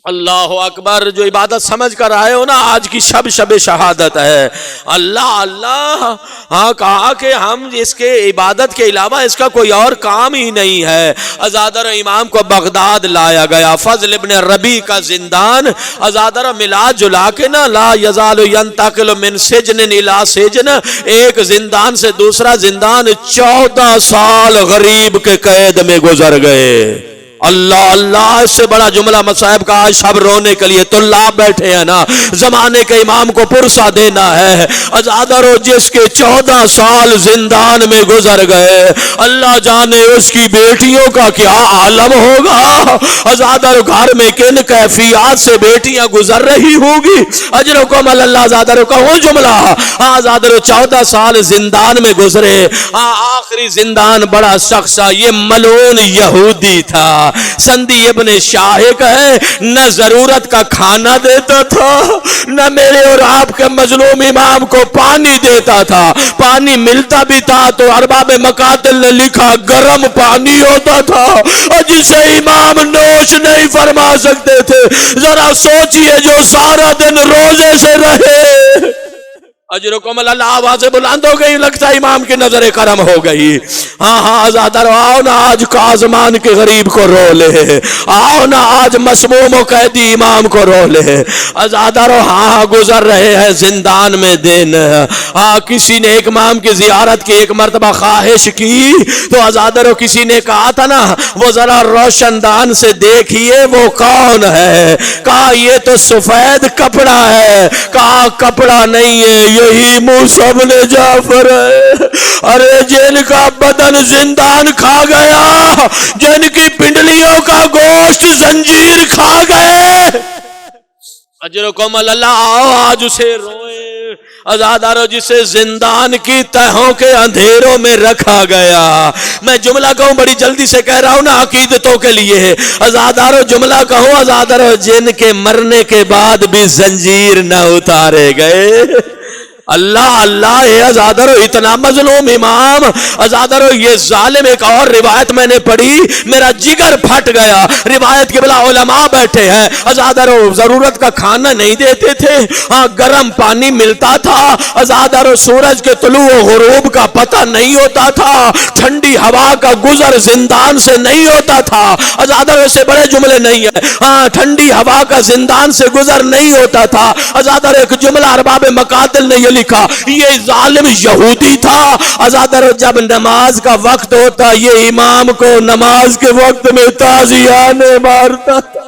اللہ اکبر، جو عبادت سمجھ کر آئے ہو نا، آج کی شب شہادت ہے۔ اللہ اللہ، ہاں کہا کہ ہم اس کے عبادت کے علاوہ اس کا کوئی اور کام ہی نہیں ہے۔ عزادر امام کو بغداد لایا گیا، فضل ابن ربیع کا زندان، عزادر ملا جلا کے نا، لا یزال ینتقل من سجن الى سجن، ایک زندان سے دوسرا زندان، 14 سال غریب کے قید میں گزر گئے۔ اللہ اللہ، اس سے بڑا جملہ مصائب کا آج سب رونے کے لیے طلاب بیٹھے ہیں نا، زمانے کے امام کو پرسہ دینا ہے۔ عزادارو جس کے 14 سال زندان میں گزر گئے، اللہ جانے اس کی بیٹیوں کا کیا عالم ہوگا۔ عزادارو گھر میں کن کیفیات سے بیٹیاں گزر رہی ہوگی۔ اجرکم اللہ، عزادارو کا وہ جملہ، عزادارو 14 سال زندان میں گزرے۔ آخری زندان بڑا سخت سا، یہ ملعون یہودی تھا، سندی ابن شاہق ہے، نہ ضرورت کا کھانا دیتا تھا، نہ میرے اور آپ کے مظلوم امام کو پانی دیتا تھا۔ پانی ملتا بھی تھا تو ارباب مقاتل نے لکھا گرم پانی ہوتا تھا، اور جسے امام نوش نہیں فرما سکتے تھے۔ ذرا سوچئے جو سارا دن روزے سے رہے۔ اجرکم اللہ، آوازیں بلند ہو گئی، لگتا ہے امام کی نظر کرم ہو گئی۔ ہاں عزادارو آؤ نا آج کاظمان کے غریب کو رو لے، آؤ نا آج مسموم و قیدی امام کو رو لے۔ عزادارو ہاں گزر رہے ہیں زندان میں دن۔ کسی نے ایک امام کی زیارت کی، ایک مرتبہ خواہش کی تو عزادارو کسی نے کہا تھا نا وہ ذرا روشن دان سے دیکھیے وہ کون ہے۔ کہا یہ تو سفید کپڑا ہے۔ کہا کپڑا نہیں ہے، یہی موسیٰ بن جعفر ہے۔ ارے جن کا بدن زندان کھا گیا، جن کی پنڈلیوں کا گوشت زنجیر کھا گئے، اجرکم اللہ، آؤ آج اسے روئے۔ عزادارو جسے زندان کی تہوں کے اندھیروں میں رکھا گیا، میں جملہ کہوں بڑی جلدی سے کہہ رہا ہوں نا عقیدتوں کے لیے، عزادارو جملہ کہوں، عزادارو جن کے مرنے کے بعد بھی زنجیر نہ اتارے گئے۔ اللہ اللہ، اے عزادارو اتنا مظلوم امام، عزادارو یہ ظالم۔ ایک اور روایت میں نے پڑھی، میرا جگر پھٹ گیا۔ روایت کے بلا علماء بیٹھے ہیں، عزادارو ضرورت کا کھانا نہیں دیتے تھے، ہاں گرم پانی ملتا تھا، عزادارو سورج کے طلوع و غروب کا پتہ نہیں ہوتا تھا، ٹھنڈی ہوا کا گزر زندان سے نہیں ہوتا تھا۔ عزادارو سے بڑے جملے نہیں ہیں، ہاں ٹھنڈی ہوا کا زندان سے گزر نہیں ہوتا تھا۔ عزادارو ایک جملہ ارباب مقاتل نے یہ لکھا، یہ ظالم یہودی تھا۔ عزادارو جب نماز کا وقت ہوتا یہ امام کو نماز کے وقت میں تازیانے مارتا تھا۔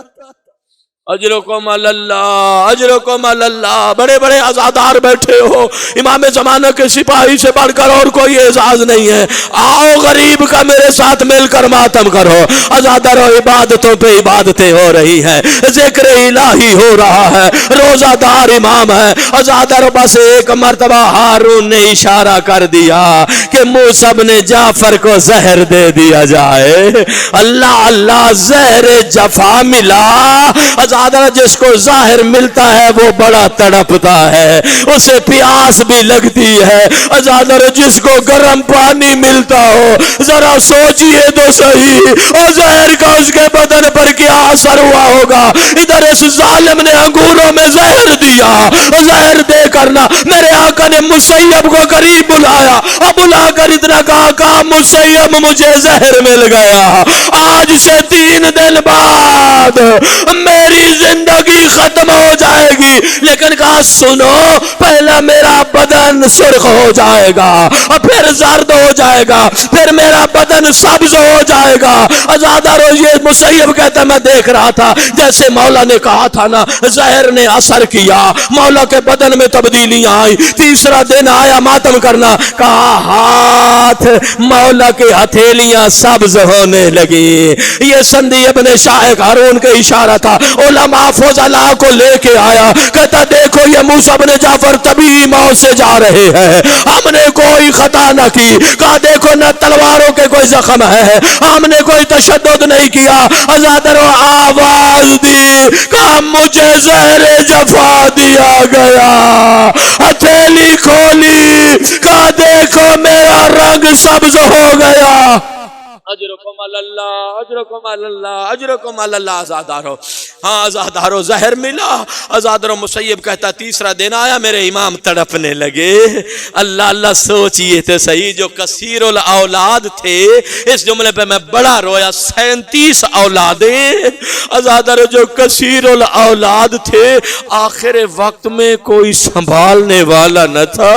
اجرکم اللہ، اجرکم اللہ۔ بڑے بڑے عزادار بیٹھے ہو، امام زمانہ کے سپاہی سے بڑھ کر اور کوئی اعزاز نہیں ہے۔ آؤ غریب کا میرے ساتھ مل کر ماتم کرو۔ عزاداروں، عبادتوں پہ عبادتیں ہو رہی ہیں، ذکر الہی ہو رہا ہے، روزہ دار امام ہے۔ عزاداروں، بس ایک مرتبہ ہارون نے اشارہ کر دیا کہ موسیٰ بن جعفر کو زہر دے دیا جائے۔ اللہ اللہ، زہر جفا ملا۔ عزاداروں، جس کو ظاہر ملتا ہے وہ بڑا تڑپتا ہے، اسے پیاس بھی لگتی ہے۔ عزاداروں، جس کو گرم پانی ملتا ہو، ذرا سوچئے تو صحیح، اور زہر کا اس کے بدن پر کیا اثر ہوا ہوگا۔ ادھر اس ظالم نے انگوروں میں زہر دیا، زہر دے کرنا میرے آقا نے مسیب کو قریب بلایا، اب بلا کر اتنا کہا مسیب مجھے زہر مل گیا، آج سے 3 دن بعد میری زندگی ختم ہو جائے گی، لیکن کہا سنو، پہلا میرا بدن سرخ ہو جائے گا، اور پھر زرد ہو جائے گا، پھر میرا بدن سبز ہو جائے گا۔ عزاداروں، یہ مسیب کہتا میں دیکھ رہا تھا جیسے مولا نے کہا تھا نا، زہر نے اثر کیا، مولا کے بدن میں تبدیلیاں آئی۔ تیسرا دن آیا ماتم کرنا، کہا ہاتھ مولا کی ہتھیلیاں سبز ہونے لگی۔ یہ سندی ابن شاہ ہارون کا اشارہ تھا۔ علماء فضلاء کو لے کے آیا، کہتا دیکھو یہ موسیٰ بن جعفر طبیعی موت سے جا رہے ہیں، ہم نے کوئی خطا نہ کی۔ کہا دیکھو نہ تلواروں کے کوئی زخم ہے، ہم نے کوئی تشدد نہیں کیا۔ عزاداروں، آواز دی، کہا مجھے زہر جفا دیا گیا۔ ہتھیلی کھولی، کہا دیکھو میرا رنگ سبز ہو گیا۔ اجرکم اللہ، اجرکم اللہ، اجرکم اللہ۔ عزاداروں، ہاں عزاداروں، زہر ملا۔ عزاداروں، مسیب کہتا تیسرا دن آیا، میرے امام تڑپنے لگے۔ اللہ اللہ، سوچئے تو صحیح، جو کثیر الاولاد تھے، اس جملے پہ میں بڑا رویا، 37 اولادیں۔ عزاداروں، جو کثیر الاولاد تھے، آخر وقت میں کوئی سنبھالنے والا نہ تھا۔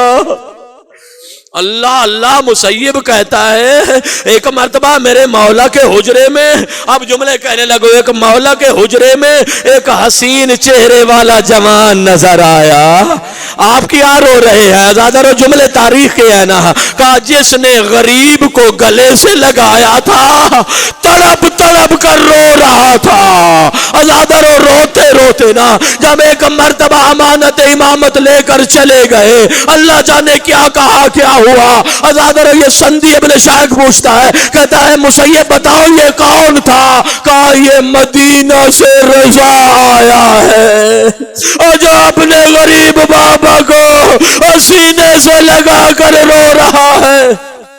اللہ اللہ، مسیب کہتا ہے ایک مرتبہ میرے مولا کے حجرے میں، اب جملے کہنے لگو، ایک مولا کے حجرے میں ایک حسین چہرے والا جوان نظر آیا۔ آپ کیا رو رہے ہیں؟ عزاداروں، جملے تاریخ کے ہیں نا، کہا جس نے غریب کو گلے سے لگایا تھا، تڑپ تڑپ کر رو رہا تھا۔ عزاداروں، روتے روتے نا، جب ایک مرتبہ امانت امامت لے کر چلے گئے، اللہ جانے کیا کہا کیا ہوا۔ عزاداروں، یہ سندی ابن شاہ پوچھتا ہے، کہتا ہے مسیب بتاؤ یہ کون تھا؟ کہا یہ مدینہ سے رضا آیا ہے، اور جو اپنے غریب بابا کو سینے سے لگا کر رو رہا ہے۔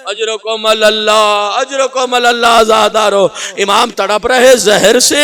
اجرکم اللہ، اجرکم اللہ۔ عزاداروں، امام تڑپ رہے زہر سے،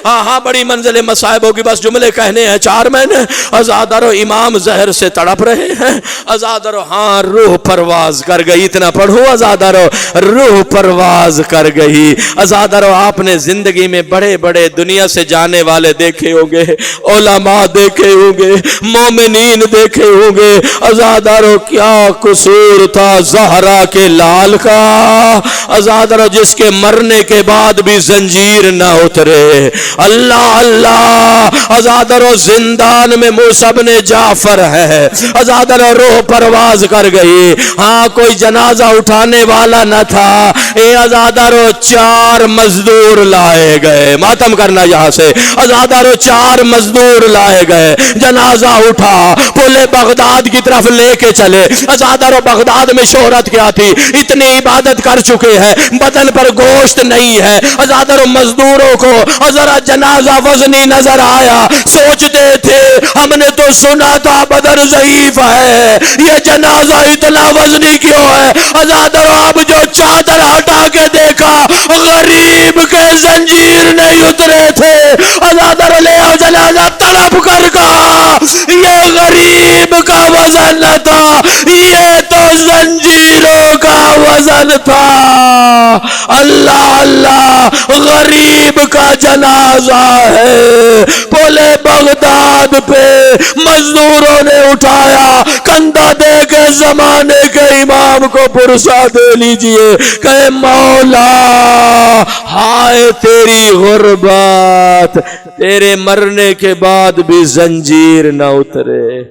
ہاں بڑی منزل مصائب ہوگی، بس جملے کہنے ہیں 4 میں نے۔ عزاداروں، امام زہر سے تڑپ رہے ہیں۔ عزاداروں، ہاں روح پرواز کر گئی، اتنا پڑھو عزاداروں، روح پرواز کر گئی۔ عزاداروں، آپ نے زندگی میں بڑے بڑے دنیا سے جانے والے دیکھے ہوں گے، علماء دیکھے ہوں گے، مومنین دیکھے ہوں گے۔ عزاداروں، کیا قصور تھا زہرا کے لال کا، عزاداروں، جس کے مرنے کے بعد بھی زنجیر نہ اترے۔ اللہ اللہ، عزاداروں، زندان میں موسیٰ بن جعفر ہے۔ عزاداروں، روح پرواز کر گئی، ہاں کوئی جنازہ اٹھانے والا نہ تھا۔ اے عزاداروں، 4 مزدور لائے گئے، ماتم کرنا یہاں سے۔ عزاداروں، 4 مزدور لائے گئے، جنازہ اٹھا، پلے بغداد کی طرف لے کے چلے۔ عزاداروں، بغداد میں شہرت کیا تھی، اتنی عبادت کر چکے ہیں، بدن پر گوشت نہیں ہے۔ عزاداروں، مزدوروں کو ذرا جنازہ وزنی نظر آیا، سوچتے تھے ہم نے تو سنا تھا بدن ضعیف ہے، یہ جنازہ اتنا وزنی کیوں ہے؟ عزاداروں، اب جو چادر ہٹا کے دیکھا، غریب کے زنجیر نہیں اترے تھے۔ عزاداروں، لے آؤ جنازہ، تڑپ کر کہا یہ غریب کا وزن نہ تھا، یہ تو زنجیروں کا وزن تھا۔ اللہ اللہ، غریب کا جنازہ ہے، پلے بغداد پہ مزدوروں نے اٹھایا، کندھا دے کے زمانے کے امام کو پرسا دے لیجئے کہ مولا ہائے تیری غربت، تیرے مرنے کے بعد بھی زنجیر نہ اترے۔